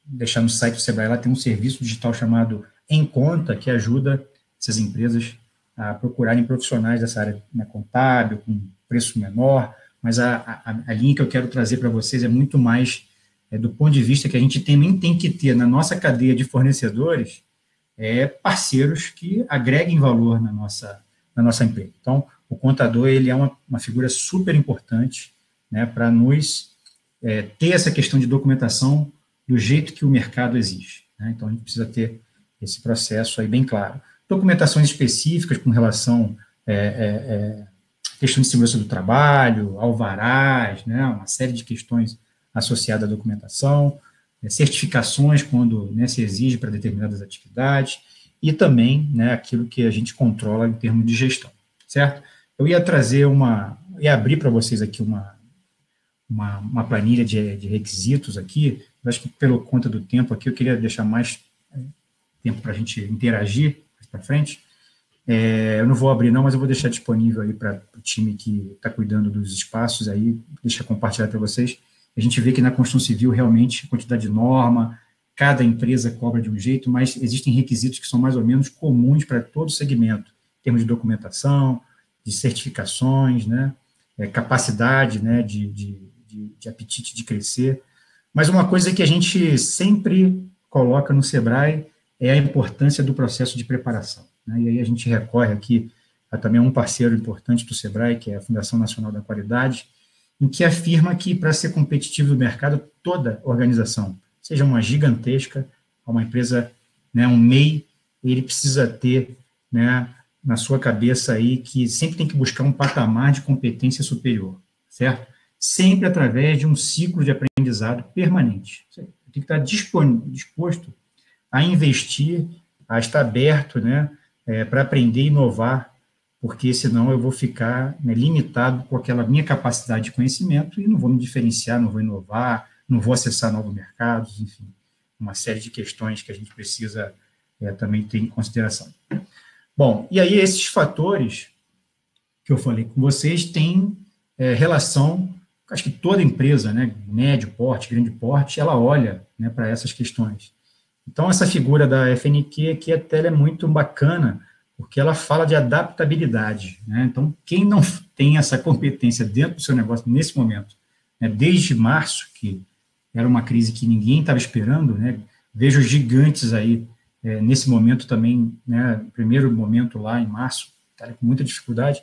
deixar no site do Sebrae, lá tem um serviço digital chamado Em Conta, que ajuda essas empresas a procurarem profissionais dessa área, né, contábil, com preço menor, mas a linha que eu quero trazer para vocês é muito mais do ponto de vista que a gente também tem que ter na nossa cadeia de fornecedores parceiros que agreguem valor na nossa empresa. Então, o contador, ele é uma figura super importante, né, para nos ter essa questão de documentação do jeito que o mercado exige, né? Então, a gente precisa ter esse processo aí bem claro. Documentações específicas com relação à questão de segurança do trabalho, alvarás, né, uma série de questões associadas à documentação, certificações quando, né, se exige para determinadas atividades, e também, né, aquilo que a gente controla em termos de gestão, certo? Eu ia trazer ia abrir para vocês aqui uma planilha de requisitos aqui, eu acho que pelo conta do tempo aqui, eu queria deixar mais tempo para a gente interagir mais para frente. Eu não vou abrir não, mas eu vou deixar disponível aí para o time que está cuidando dos espaços aí, deixa eu compartilhar para vocês. A gente vê que na construção civil, realmente, a quantidade de norma, cada empresa cobra de um jeito, mas existem requisitos que são mais ou menos comuns para todo o segmento, em termos de documentação, de certificações, né, capacidade, né, de apetite de crescer. Mas uma coisa que a gente sempre coloca no Sebrae é a importância do processo de preparação, né, e aí a gente recorre aqui a também um parceiro importante do Sebrae, que é a Fundação Nacional da Qualidade, em que afirma que, para ser competitivo no mercado, toda organização, seja uma gigantesca, uma empresa, né, um MEI, ele precisa ter, né, na sua cabeça aí que sempre tem que buscar um patamar de competência superior, certo? Sempre através de um ciclo de aprendizado permanente. Tem que estar disposto a investir, a estar aberto, né, para aprender e inovar, porque senão eu vou ficar, né, limitado com aquela minha capacidade de conhecimento e não vou me diferenciar, não vou inovar, não vou acessar novos mercados, enfim, uma série de questões que a gente precisa também ter em consideração. Bom, e aí esses fatores que eu falei com vocês têm relação, acho que toda empresa, né, médio porte, grande porte, ela olha, né, para essas questões. Então, essa figura da FNQ aqui até é muito bacana, porque ela fala de adaptabilidade, né? Então, quem não tem essa competência dentro do seu negócio nesse momento, né, desde março, que era uma crise que ninguém estava esperando, né, vejo gigantes aí nesse momento também, né, primeiro momento lá em março, tá com muita dificuldade,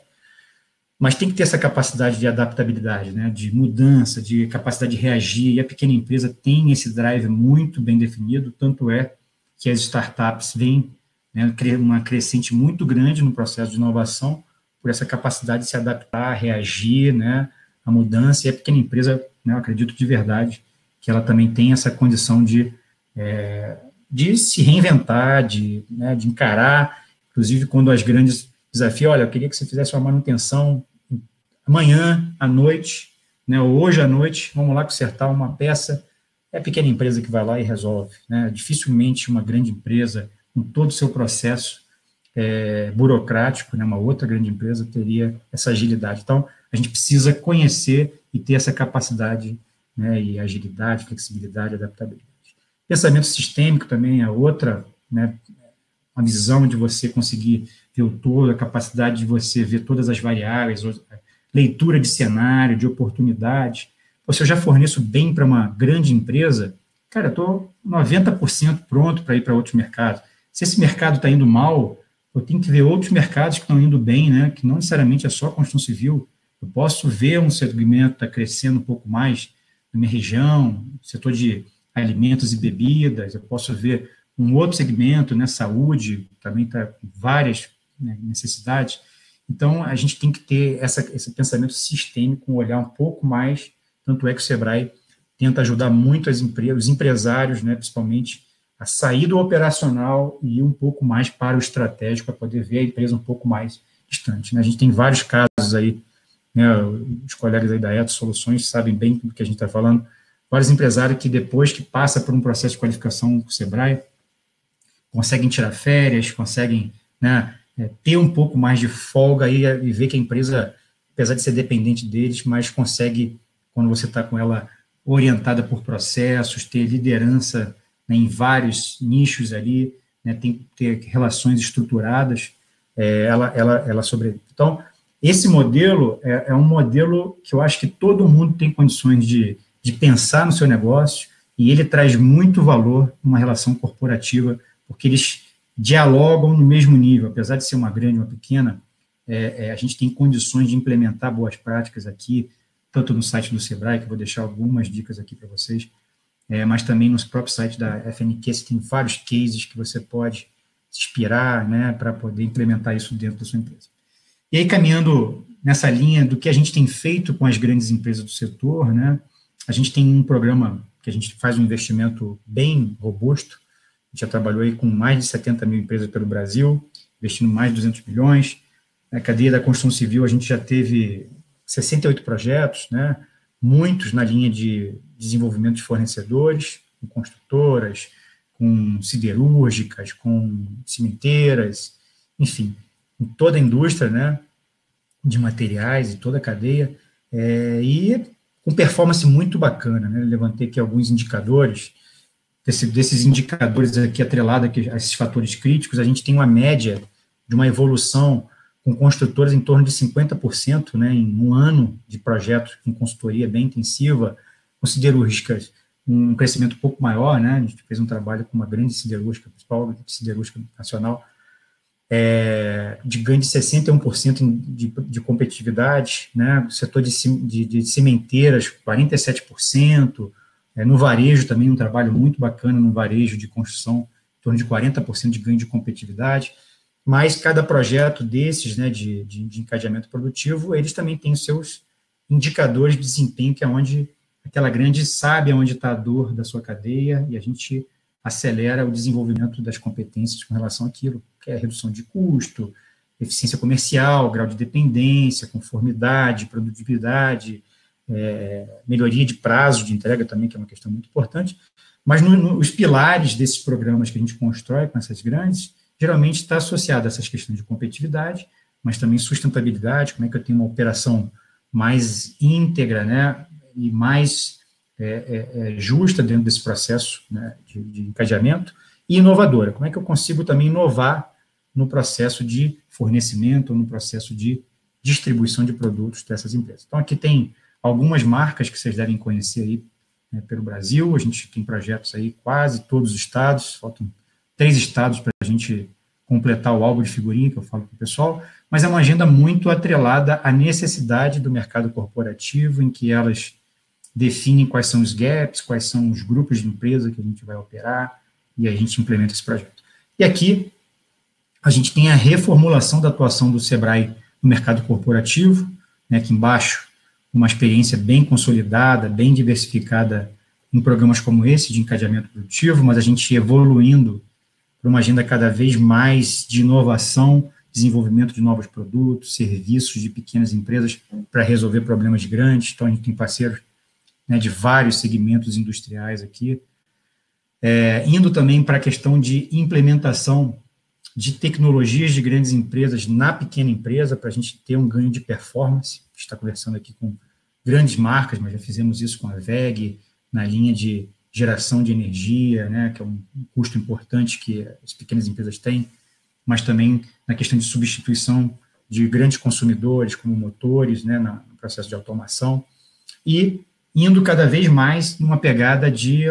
mas tem que ter essa capacidade de adaptabilidade, né, de mudança, de capacidade de reagir, e a pequena empresa tem esse drive muito bem definido, tanto é que as startups vêm, né, uma crescente muito grande no processo de inovação, por essa capacidade de se adaptar, reagir, né, à mudança, e a pequena empresa, né, eu acredito de verdade que ela também tem essa condição de se reinventar, né, de encarar, inclusive quando as grandes desafios, olha, eu queria que você fizesse uma manutenção amanhã à noite, né, ou hoje à noite, vamos lá consertar uma peça, é a pequena empresa que vai lá e resolve, né, dificilmente uma grande empresa, com todo o seu processo burocrático, né, uma outra grande empresa teria essa agilidade. Então, a gente precisa conhecer e ter essa capacidade, né, e agilidade, flexibilidade, adaptabilidade. Pensamento sistêmico também é outra, né, uma visão de você conseguir ver o todo, a capacidade de você ver todas as variáveis, leitura de cenário, de oportunidade. Se eu já forneço bem para uma grande empresa, cara, eu estou 90% pronto para ir para outros mercados. Se esse mercado está indo mal, eu tenho que ver outros mercados que estão indo bem, né? Que não necessariamente é só a construção civil. Eu posso ver um segmento que está crescendo um pouco mais na minha região, setor de alimentos e bebidas, eu posso ver um outro segmento, né, saúde, também está com várias, né, necessidades. Então, a gente tem que ter esse pensamento sistêmico, um olhar um pouco mais, tanto é que o Sebrae tenta ajudar muito as empresas, os empresários, né, principalmente, a sair do operacional e ir um pouco mais para o estratégico, para poder ver a empresa um pouco mais distante, né? A gente tem vários casos aí, né, os colegas aí da Etos Soluções sabem bem do que a gente está falando, vários empresários que depois que passa por um processo de qualificação com o Sebrae, conseguem tirar férias, conseguem, né, ter um pouco mais de folga aí e ver que a empresa, apesar de ser dependente deles, mas consegue, quando você está com ela orientada por processos, ter liderança, né, em vários nichos ali, né, tem que ter relações estruturadas, ela sobrevive. Então, esse modelo é um modelo que eu acho que todo mundo tem condições de pensar no seu negócio, e ele traz muito valor numa relação corporativa, porque eles dialogam no mesmo nível, apesar de ser uma grande ou uma pequena, a gente tem condições de implementar boas práticas aqui, tanto no site do Sebrae, que eu vou deixar algumas dicas aqui para vocês, mas também nos próprios sites da FNQ, você tem vários cases que você pode se inspirar, né, para poder implementar isso dentro da sua empresa. E aí, caminhando nessa linha do que a gente tem feito com as grandes empresas do setor, né, a gente tem um programa que a gente faz um investimento bem robusto, a gente já trabalhou aí com mais de 70 mil empresas pelo Brasil, investindo mais de 200 milhões, na cadeia da construção civil a gente já teve 68 projetos, né, muitos na linha de desenvolvimento de fornecedores, com construtoras, com siderúrgicas, com cimenteiras, enfim, em toda a indústria, né, de materiais e toda a cadeia, e com performance muito bacana, né, levantei aqui alguns indicadores, desses indicadores aqui atrelados a esses fatores críticos, a gente tem uma média de uma evolução com construtores em torno de 50%, né, em um ano de projetos com consultoria bem intensiva, com siderúrgicas, um crescimento um pouco maior, né, a gente fez um trabalho com uma grande siderúrgica, principal siderúrgica nacional, de ganho de 61% de competitividade, né, o setor de cimenteiras, 47%, no varejo também um trabalho muito bacana, no varejo de construção, em torno de 40% de ganho de competitividade, mas cada projeto desses, né, de encadeamento produtivo, eles também têm os seus indicadores de desempenho, que é onde aquela grande sabe onde está a dor da sua cadeia, e a gente acelera o desenvolvimento das competências com relação àquilo, que é a redução de custo, eficiência comercial, grau de dependência, conformidade, produtividade, melhoria de prazo de entrega também, que é uma questão muito importante, mas os pilares desses programas que a gente constrói com essas grandes, geralmente está associado a essas questões de competitividade, mas também sustentabilidade, como é que eu tenho uma operação mais íntegra, né, e mais justa dentro desse processo, né, de encadeamento, e inovadora, como é que eu consigo também inovar no processo de fornecimento, ou no processo de distribuição de produtos dessas empresas. Então, aqui tem algumas marcas que vocês devem conhecer aí, né, pelo Brasil, a gente tem projetos aí quase todos os estados, faltam 3 estados para a gente completar o álbum de figurinha, que eu falo para o pessoal, mas é uma agenda muito atrelada à necessidade do mercado corporativo, em que elas definem quais são os gaps, quais são os grupos de empresa que a gente vai operar, e a gente implementa esse projeto. E aqui, a gente tem a reformulação da atuação do Sebrae no mercado corporativo, né, aqui embaixo, uma experiência bem consolidada, bem diversificada em programas como esse, de encadeamento produtivo, mas a gente evoluindo para uma agenda cada vez mais de inovação, desenvolvimento de novos produtos, serviços de pequenas empresas para resolver problemas grandes. Então, a gente tem parceiros, né, de vários segmentos industriais aqui, indo também para a questão de implementação de tecnologias de grandes empresas na pequena empresa, para a gente ter um ganho de performance. A gente está conversando aqui com grandes marcas, mas já fizemos isso com a WEG, na linha de geração de energia, né, que é um custo importante que as pequenas empresas têm, mas também na questão de substituição de grandes consumidores, como motores, né, no processo de automação, e indo cada vez mais numa pegada de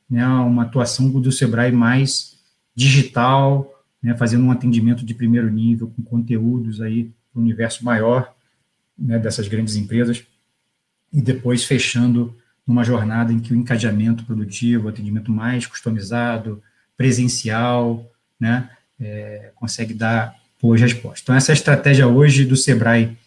né, uma atuação do Sebrae mais digital, né, fazendo um atendimento de primeiro nível, com conteúdos aí para o universo maior, né, dessas grandes empresas, e depois fechando numa jornada em que o encadeamento produtivo, o atendimento mais customizado, presencial, né, consegue dar boas respostas. Então, essa é a estratégia hoje do Sebrae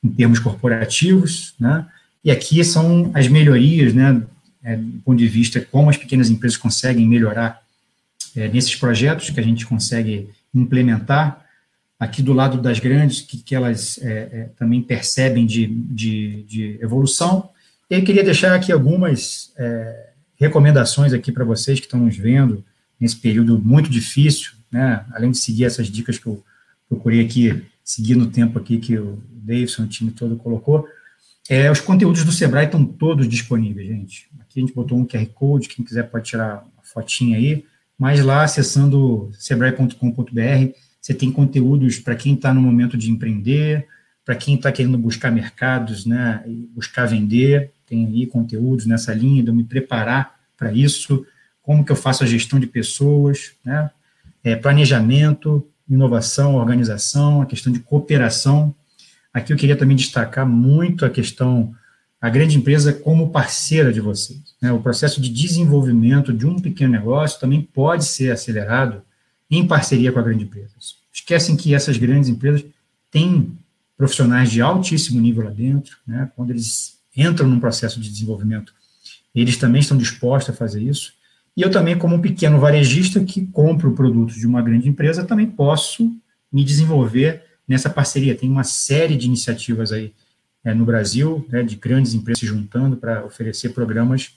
em termos corporativos, né, e aqui são as melhorias, né, do ponto de vista como as pequenas empresas conseguem melhorar nesses projetos que a gente consegue implementar. Aqui do lado das grandes, que elas também percebem de evolução. E aí queria deixar aqui algumas recomendações aqui para vocês que estão nos vendo nesse período muito difícil, né? Além de seguir essas dicas que eu procurei aqui, seguir no tempo aqui que o Davidson, o time todo colocou. Os conteúdos do Sebrae estão todos disponíveis, gente. Aqui a gente botou um QR Code, quem quiser pode tirar uma fotinha aí, mas lá, acessando sebrae.com.br, você tem conteúdos para quem está no momento de empreender, para quem está querendo buscar mercados, né, e buscar vender, tem aí conteúdos nessa linha de eu me preparar para isso, como que eu faço a gestão de pessoas, né, planejamento, inovação, organização, a questão de cooperação. Aqui eu queria também destacar muito a grande empresa como parceira de vocês, né, o processo de desenvolvimento de um pequeno negócio também pode ser acelerado em parceria com a grande empresa. Esquecem que essas grandes empresas têm profissionais de altíssimo nível lá dentro, né? Quando eles entram num processo de desenvolvimento, eles também estão dispostos a fazer isso. E eu também, como um pequeno varejista que compro produtos de uma grande empresa, também posso me desenvolver nessa parceria. Tem uma série de iniciativas aí no Brasil, né, de grandes empresas se juntando para oferecer programas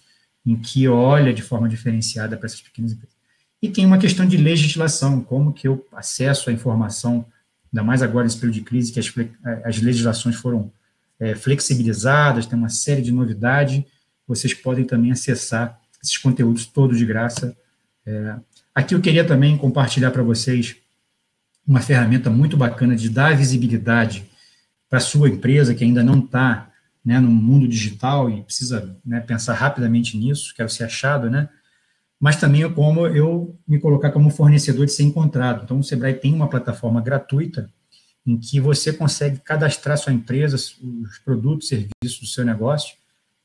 em que olha de forma diferenciada para essas pequenas empresas. E tem uma questão de legislação, como que eu acesso a informação, ainda mais agora nesse período de crise, que as legislações foram flexibilizadas, tem uma série de novidades, vocês podem também acessar esses conteúdos todos de graça. Aqui eu queria também compartilhar para vocês uma ferramenta muito bacana de dar visibilidade para a sua empresa, que ainda não está, né, no mundo digital e precisa, né, pensar rapidamente nisso, quero ser achado, né? Mas também como eu me colocar como fornecedor de ser encontrado. Então, o Sebrae tem uma plataforma gratuita em que você consegue cadastrar sua empresa, os produtos, serviços do seu negócio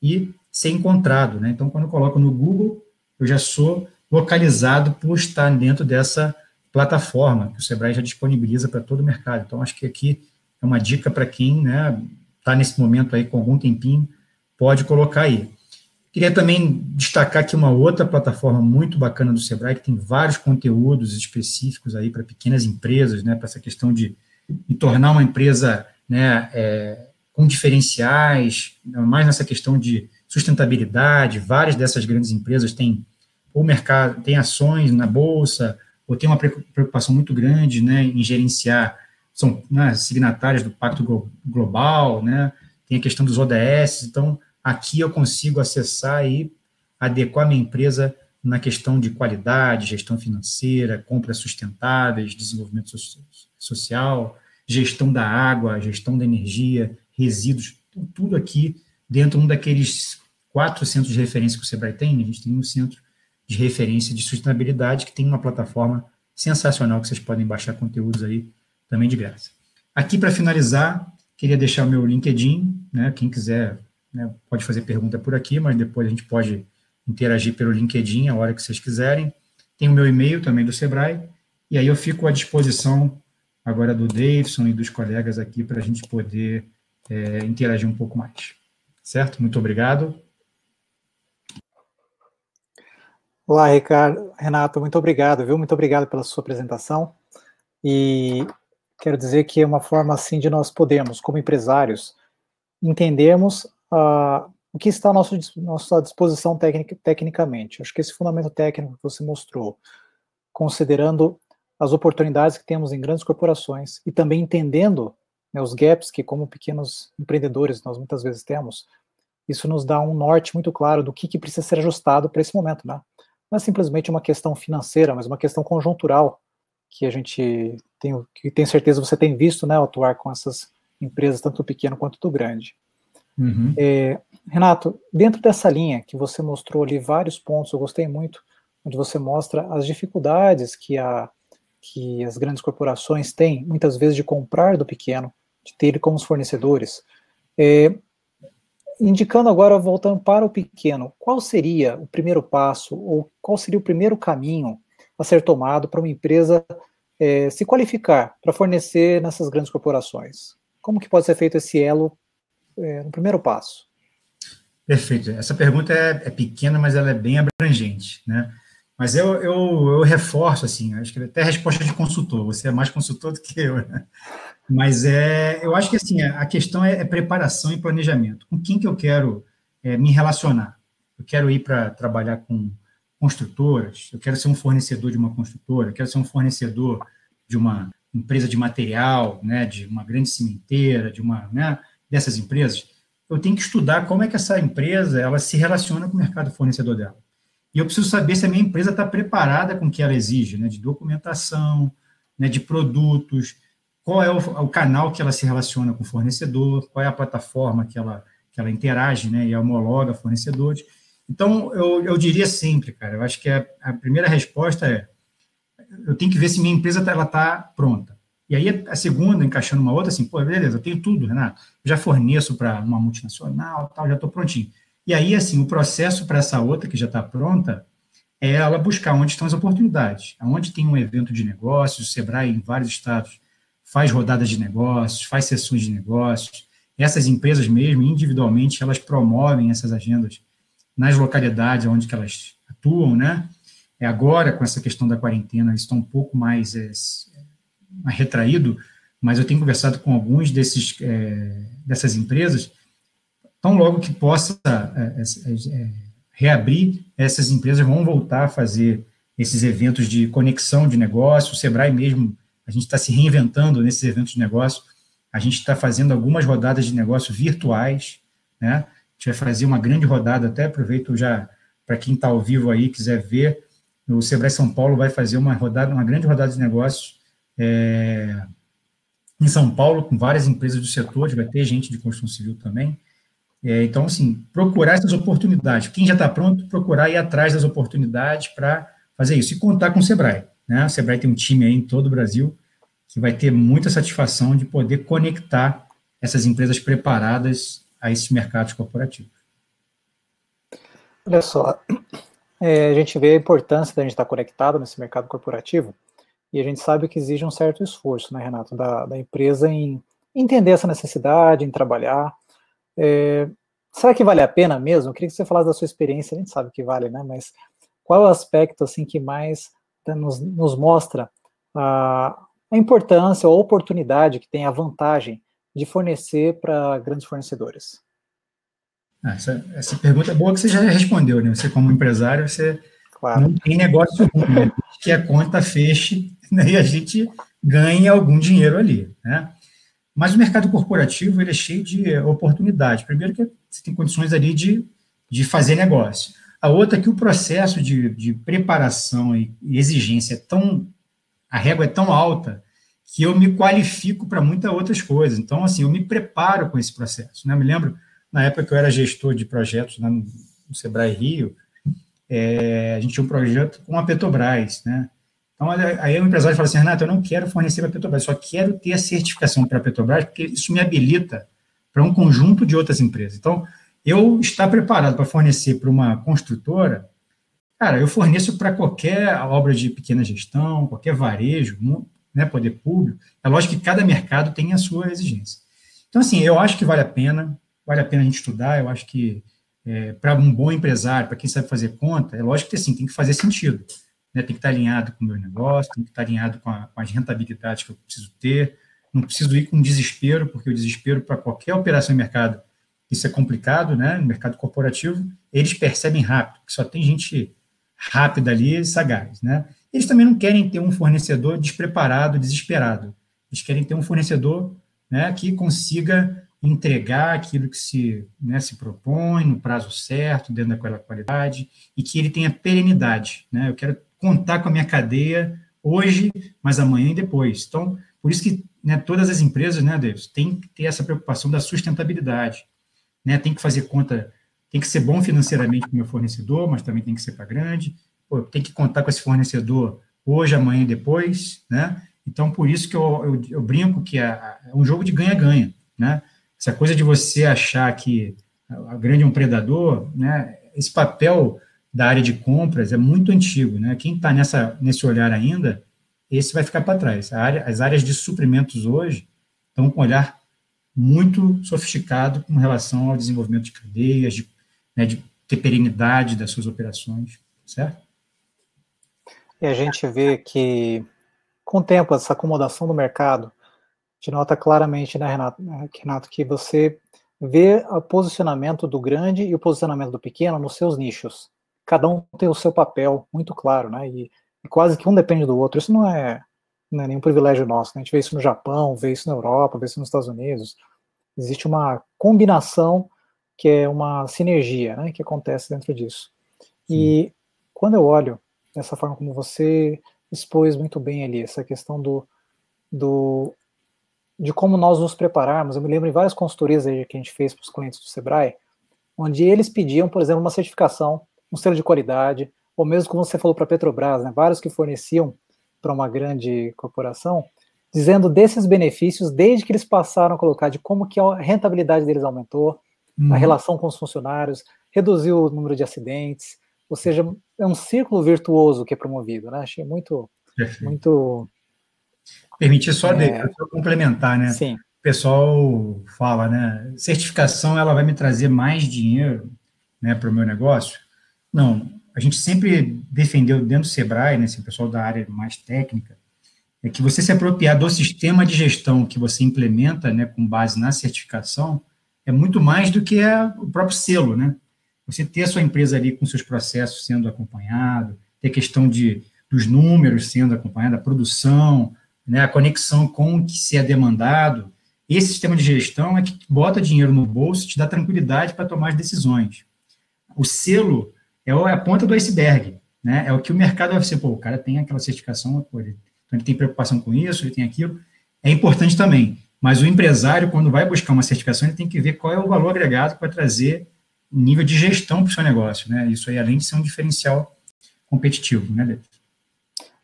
e ser encontrado, né? Então, quando eu coloco no Google, eu já sou localizado por estar dentro dessa plataforma que o Sebrae já disponibiliza para todo o mercado. Então, acho que aqui é uma dica para quem, né, está nesse momento aí com algum tempinho, pode colocar aí. Queria também destacar aqui uma outra plataforma muito bacana do Sebrae, que tem vários conteúdos específicos aí para pequenas empresas, né, para essa questão de tornar uma empresa, né, com diferenciais, mais nessa questão de sustentabilidade. Várias dessas grandes empresas têm o mercado, tem ações na bolsa, ou tem uma preocupação muito grande, né, em gerenciar, são, né, signatárias do Pacto Global, né, tem a questão dos ODS. Então, aqui eu consigo acessar e adequar minha empresa na questão de qualidade, gestão financeira, compras sustentáveis, desenvolvimento social, gestão da água, gestão da energia, resíduos, tudo aqui dentro de um daqueles 4 centros de referência que o Sebrae tem. A gente tem um centro de referência de sustentabilidade que tem uma plataforma sensacional que vocês podem baixar conteúdos aí também de graça. Aqui, para finalizar, queria deixar o meu LinkedIn, né, quem quiser, né, pode fazer pergunta por aqui, mas depois a gente pode interagir pelo LinkedIn a hora que vocês quiserem. Tem o meu e-mail também do Sebrae, e aí eu fico à disposição agora do Davidson e dos colegas aqui para a gente poder interagir um pouco mais. Certo? Muito obrigado. Olá, Ricardo, Renato, muito obrigado, viu? Muito obrigado pela sua apresentação. E quero dizer que é uma forma assim de nós podermos, como empresários, entendermos o que está à nossa disposição tecnicamente. Acho que esse fundamento técnico que você mostrou, considerando as oportunidades que temos em grandes corporações e também entendendo, né, os gaps que, como pequenos empreendedores, nós muitas vezes temos, isso nos dá um norte muito claro do que precisa ser ajustado para esse momento, né? Não é simplesmente uma questão financeira, mas uma questão conjuntural que a gente que tenho certeza você tem visto, né, atuar com essas empresas, tanto do pequeno quanto do grande. Uhum. Renato, dentro dessa linha que você mostrou ali vários pontos, eu gostei muito, onde você mostra as dificuldades que as grandes corporações têm, muitas vezes, de comprar do pequeno, de ter ele como os fornecedores. Indicando agora, voltando para o pequeno, qual seria o primeiro passo, ou qual seria o primeiro caminho a ser tomado para uma empresa se qualificar para fornecer nessas grandes corporações? Como que pode ser feito esse elo no primeiro passo? Perfeito. Essa pergunta é pequena, mas ela é bem abrangente, né? Mas eu reforço, assim, acho que até a resposta de consultor, você é mais consultor do que eu, né? Mas eu acho que, assim, a questão é preparação e planejamento. Com quem que eu quero me relacionar? Eu quero ir para trabalhar com construtoras, eu quero ser um fornecedor de uma construtora, eu quero ser um fornecedor de uma empresa de material, né, de uma grande cimenteira, né, dessas empresas. Eu tenho que estudar como é que essa empresa ela se relaciona com o mercado fornecedor dela. E eu preciso saber se a minha empresa está preparada com o que ela exige, né, de documentação, né, de produtos, qual é o canal que ela se relaciona com o fornecedor, qual é a plataforma que ela interage, né, e homologa fornecedores. Então, eu diria sempre, cara, eu acho que a primeira resposta eu tenho que ver se minha empresa está pronta. E aí, a segunda, encaixando uma outra, assim, pô, beleza, eu tenho tudo, Renato, eu já forneço para uma multinacional, tal, já estou prontinho. E aí, assim, o processo para essa outra que já está pronta é ela buscar onde estão as oportunidades, onde tem um evento de negócios, o Sebrae em vários estados faz rodadas de negócios, faz sessões de negócios, essas empresas mesmo, individualmente, elas promovem essas agendas nas localidades onde que elas atuam, né? Agora, com essa questão da quarentena, eles estão um pouco mais retraído, mas eu tenho conversado com alguns dessas empresas, tão logo que possa reabrir, essas empresas vão voltar a fazer esses eventos de conexão de negócio, o Sebrae mesmo, a gente está se reinventando nesses eventos de negócio, a gente está fazendo algumas rodadas de negócio virtuais, né? A gente vai fazer uma grande rodada, até aproveito já, para quem está ao vivo aí, quiser ver, o Sebrae São Paulo vai fazer uma grande rodada de negócios em São Paulo, com várias empresas do setor, vai ter gente de construção civil também. Então, assim, procurar essas oportunidades. Quem já está pronto, procurar ir atrás das oportunidades para fazer isso. E contar com o Sebrae, né? O Sebrae tem um time aí em todo o Brasil que vai ter muita satisfação de poder conectar essas empresas preparadas a esses mercados corporativos. Olha só, a gente vê a importância da gente estar conectado nesse mercado corporativo, e a gente sabe que exige um certo esforço, né, Renato, da empresa em entender essa necessidade, em trabalhar. Será que vale a pena mesmo? Eu queria que você falasse da sua experiência, a gente sabe que vale, né, mas qual é o aspecto assim, que mais nos mostra a importância ou a oportunidade que tem a vantagem de fornecer para grandes fornecedores? Essa pergunta é boa que você já respondeu, né? Você, como empresário, você não tem negócio ruim, né? Que a conta feche, né? E a gente ganha algum dinheiro ali, né? Mas o mercado corporativo, ele é cheio de oportunidades. Primeiro que você tem condições ali de fazer negócio. A outra é que o processo de preparação e exigência a régua é tão alta que eu me qualifico para muitas outras coisas. Então, assim, eu me preparo com esse processo, né? Eu me lembro, na época que eu era gestor de projetos, né, no Sebrae Rio, a gente tinha um projeto com a Petrobras, né? Então, aí o empresário fala assim, Renato, eu não quero fornecer para a Petrobras, só quero ter a certificação para a Petrobras, porque isso me habilita para um conjunto de outras empresas. Então, eu estar preparado para fornecer para uma construtora, cara, eu forneço para qualquer obra de pequena gestão, qualquer varejo, né, poder público. É lógico que cada mercado tem a sua exigência. Então, assim, eu acho que vale a pena a gente estudar, eu acho que para um bom empresário, para quem sabe fazer conta, é lógico que assim, tem que fazer sentido, né, tem que estar alinhado com o meu negócio, tem que estar alinhado com as rentabilidades que eu preciso ter, não preciso ir com desespero, porque o desespero para qualquer operação em mercado, isso é complicado, né, no mercado corporativo, eles percebem rápido, que só tem gente rápida ali, sagaz, né. Eles também não querem ter um fornecedor despreparado, desesperado, eles querem ter um fornecedor, né, que consiga entregar aquilo que se propõe no prazo certo, dentro daquela qualidade, e que ele tenha perenidade, né? Eu quero contar com a minha cadeia hoje, mas amanhã e depois. Então, por isso que, né, todas as empresas, né, Davis, têm que ter essa preocupação da sustentabilidade, né? Tem que fazer conta tem que ser bom financeiramente para o meu fornecedor, mas também tem que ser para grande. Pô, tem que contar com esse fornecedor hoje, amanhã e depois, né? Então, por isso que eu brinco que é um jogo de ganha-ganha, né? Essa coisa de você achar que a grande é um predador, né? Esse papel da área de compras é muito antigo, né? Quem está nesse olhar ainda, esse vai ficar para trás. As áreas de suprimentos hoje estão com um olhar muito sofisticado com relação ao desenvolvimento de cadeias, né, de ter perenidade das suas operações, certo? E a gente vê que, com o tempo, essa acomodação do mercado, a gente nota claramente, né, Renato, que você vê o posicionamento do grande e o posicionamento do pequeno nos seus nichos. Cada um tem o seu papel muito claro, né, e quase que um depende do outro. Isso não é nenhum privilégio nosso, né? A gente vê isso no Japão, vê isso na Europa, vê isso nos Estados Unidos. Existe uma combinação que é uma sinergia, né, que acontece dentro disso. Sim. E quando eu olho dessa forma como você expôs muito bem ali, essa questão de como nós nos prepararmos, eu me lembro em várias consultorias aí que a gente fez para os clientes do Sebrae, onde eles pediam, por exemplo, uma certificação, um selo de qualidade, ou mesmo como você falou para a Petrobras, né, vários que forneciam para uma grande corporação, dizendo desses benefícios, desde que eles passaram a colocar de como que a rentabilidade deles aumentou, a relação com os funcionários, reduziu o número de acidentes, ou seja, é um círculo virtuoso que é promovido, né? Achei muito... muito Permitir só complementar, né? Sim. O pessoal fala, né? Certificação, ela vai me trazer mais dinheiro, né, para o meu negócio? Não, a gente sempre defendeu dentro do Sebrae, né, esse pessoal da área mais técnica, é que você se apropriar do sistema de gestão que você implementa, né, com base na certificação, é muito mais do que o próprio selo, né? Você ter a sua empresa ali com seus processos sendo acompanhado, ter questão dos números sendo acompanhado, a produção, né, a conexão com o que se é demandado. Esse sistema de gestão é que bota dinheiro no bolso, te dá tranquilidade para tomar as decisões. O selo é a ponta do iceberg, né? É o que o mercado vai ser, pô, o cara tem aquela certificação, pô, então ele tem preocupação com isso, ele tem aquilo. É importante também, mas o empresário, quando vai buscar uma certificação, ele tem que ver qual é o valor agregado para trazer um nível de gestão para o seu negócio, né? Isso aí, além de ser um diferencial competitivo, né, Beto?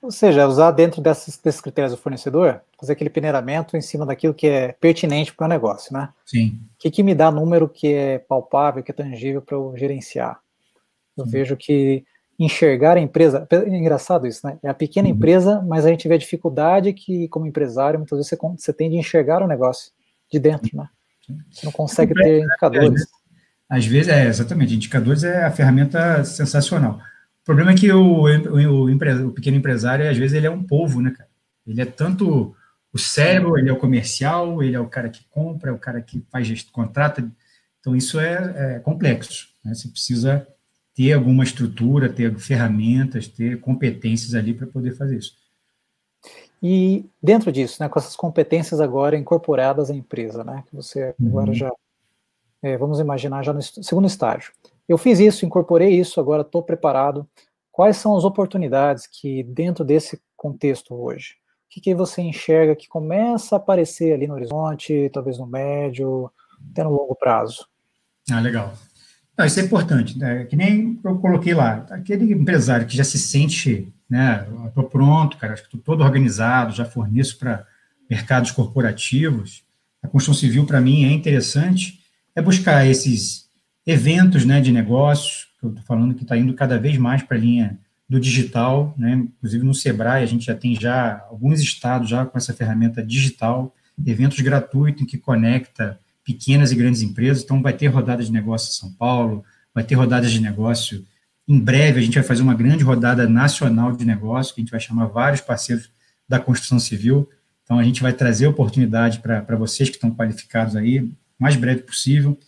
Ou seja, usar dentro desses critérios do fornecedor, fazer aquele peneiramento em cima daquilo que é pertinente para o negócio, né? Sim. O que me dá número que é palpável, que é tangível para eu gerenciar? Eu vejo que enxergar a empresa, é engraçado isso, né? É a pequena empresa, mas a gente vê a dificuldade que, como empresário, muitas vezes você tem de enxergar o negócio de dentro, né? Você não consegue ter indicadores. Às vezes, exatamente, indicadores é a ferramenta sensacional. O problema é que o pequeno empresário, às vezes, ele é um polvo, né, cara? Ele é tanto o cérebro, ele é o comercial, ele é o cara que compra, é o cara que faz contrata. Então, isso é complexo, né? Você precisa ter alguma estrutura, ter ferramentas, ter competências ali para poder fazer isso. E dentro disso, né, com essas competências agora incorporadas à empresa, né, que você agora já, vamos imaginar já no segundo estágio. Eu fiz isso, incorporei isso, agora estou preparado. Quais são as oportunidades que dentro desse contexto hoje? O que você enxerga que começa a aparecer ali no horizonte, talvez no médio, até no longo prazo? Ah, legal. Não, isso é importante, né? Que nem eu coloquei lá, aquele empresário que já se sente, né, estou pronto, cara, acho que estou todo organizado, já forneço para mercados corporativos, a construção civil, para mim, é interessante, é buscar esses eventos, né, de negócios, que eu estou falando que está indo cada vez mais para a linha do digital, né, inclusive no Sebrae, a gente já tem alguns estados já com essa ferramenta digital, eventos gratuitos em que conecta pequenas e grandes empresas, então vai ter rodadas de negócio em São Paulo, vai ter rodadas de negócio, em breve a gente vai fazer uma grande rodada nacional de negócio, que a gente vai chamar vários parceiros da construção civil, então a gente vai trazer oportunidade para vocês que estão qualificados aí, o mais breve possível,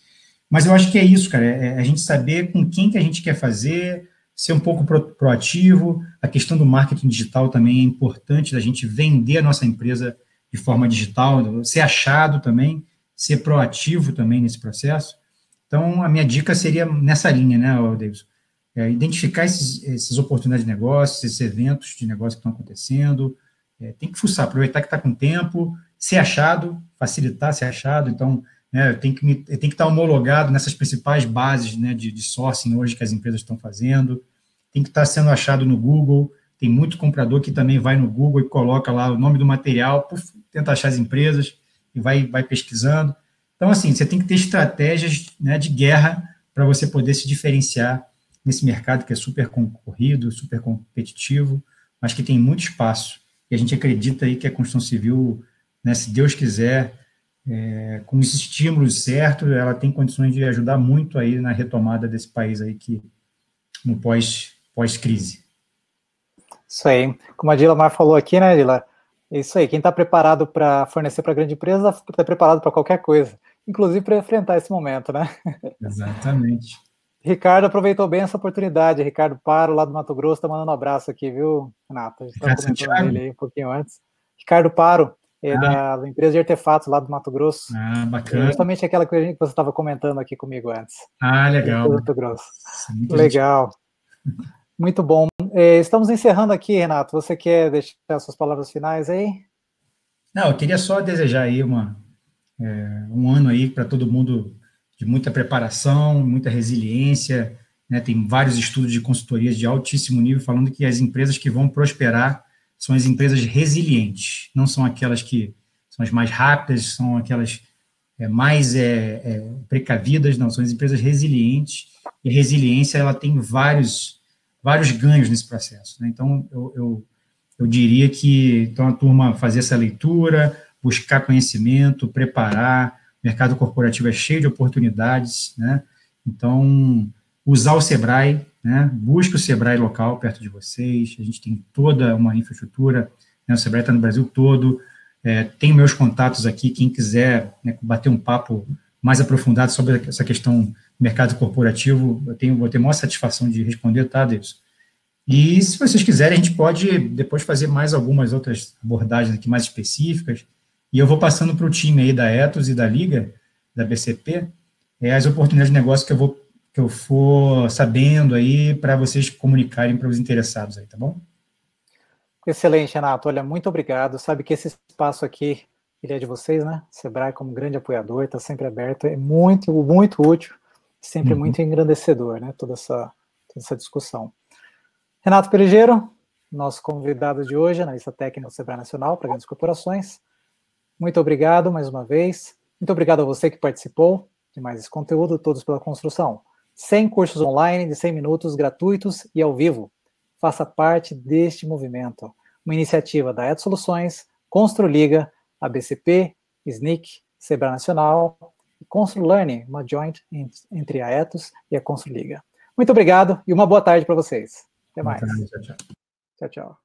mas eu acho que é isso, cara, é a gente saber com quem que a gente quer fazer, ser um pouco proativo, a questão do marketing digital também é importante, da gente vender a nossa empresa de forma digital, ser achado também, ser proativo também nesse processo. Então, a minha dica seria nessa linha, né, Davidson? Identificar essas oportunidades de negócio, esses eventos de negócio que estão acontecendo, tem que fuçar, aproveitar que está com tempo, ser achado, facilitar ser achado. Então, né, tem que estar homologado nessas principais bases, né, de sourcing hoje que as empresas estão fazendo, tem que estar sendo achado no Google, tem muito comprador que também vai no Google e coloca lá o nome do material, tenta achar as empresas e vai pesquisando. Então, assim, você tem que ter estratégias, né, de guerra para você poder se diferenciar nesse mercado que é super concorrido, super competitivo, mas que tem muito espaço. E a gente acredita aí que a construção civil, né, se Deus quiser, com os estímulos certos, ela tem condições de ajudar muito aí na retomada desse país aí que no pós-crise. Isso aí. Como a Dila Mar falou aqui, né, Dila? É isso aí. Quem está preparado para fornecer para grande empresa está preparado para qualquer coisa, inclusive para enfrentar esse momento, né? Exatamente. Ricardo aproveitou bem essa oportunidade. Ricardo Paro, lá do Mato Grosso, está mandando um abraço aqui, viu, Renato? A gente estava comentando dele aí um pouquinho antes. Ricardo Paro, da empresa de artefatos lá do Mato Grosso. Bacana. Justamente aquela que você estava comentando aqui comigo antes. Legal. Do Mato Grosso. Legal. Muito bom. Estamos encerrando aqui, Renato. Você quer deixar suas palavras finais aí? Não, eu queria só desejar aí um ano aí para todo mundo de muita preparação, muita resiliência, né? Tem vários estudos de consultorias de altíssimo nível falando que as empresas que vão prosperar são as empresas resilientes, não são aquelas que são as mais rápidas, são aquelas mais precavidas, não, são as empresas resilientes, e a resiliência ela tem vários ganhos nesse processo, né? Então, eu diria que então, a turma fazer essa leitura, buscar conhecimento, preparar, o mercado corporativo é cheio de oportunidades, né? Então, usar o Sebrae, né? Busque o Sebrae local perto de vocês, a gente tem toda uma infraestrutura, né? O Sebrae está no Brasil todo, tem meus contatos aqui, quem quiser, né, bater um papo mais aprofundado sobre essa questão do mercado corporativo, vou ter maior satisfação de responder, tá, Davidson? E se vocês quiserem, a gente pode depois fazer mais algumas outras abordagens aqui mais específicas, e eu vou passando para o time aí da Ethos e da Liga, da BCP, as oportunidades de negócio que eu for sabendo aí para vocês comunicarem para os interessados aí, tá bom? Excelente, Renato. Olha, muito obrigado. Sabe que esse espaço aqui, ele é de vocês, né? Sebrae como grande apoiador, está sempre aberto, é muito, muito útil, sempre muito engrandecedor, né? Toda essa discussão. Renato Perigeiro, nosso convidado de hoje, analista técnico do Sebrae Nacional para grandes corporações. Muito obrigado mais uma vez. Muito obrigado a você que participou de mais esse conteúdo, Todos pela Construção. 100 cursos online de 100 minutos gratuitos e ao vivo. Faça parte deste movimento. Uma iniciativa da Ethos Soluções, Construliga, ABCP, SNIC, Sebrae Nacional e ConstruLearning, uma joint entre a Ethos e a Construliga. Muito obrigado e uma boa tarde para vocês. Até mais. Tchau, tchau. Tchau, tchau.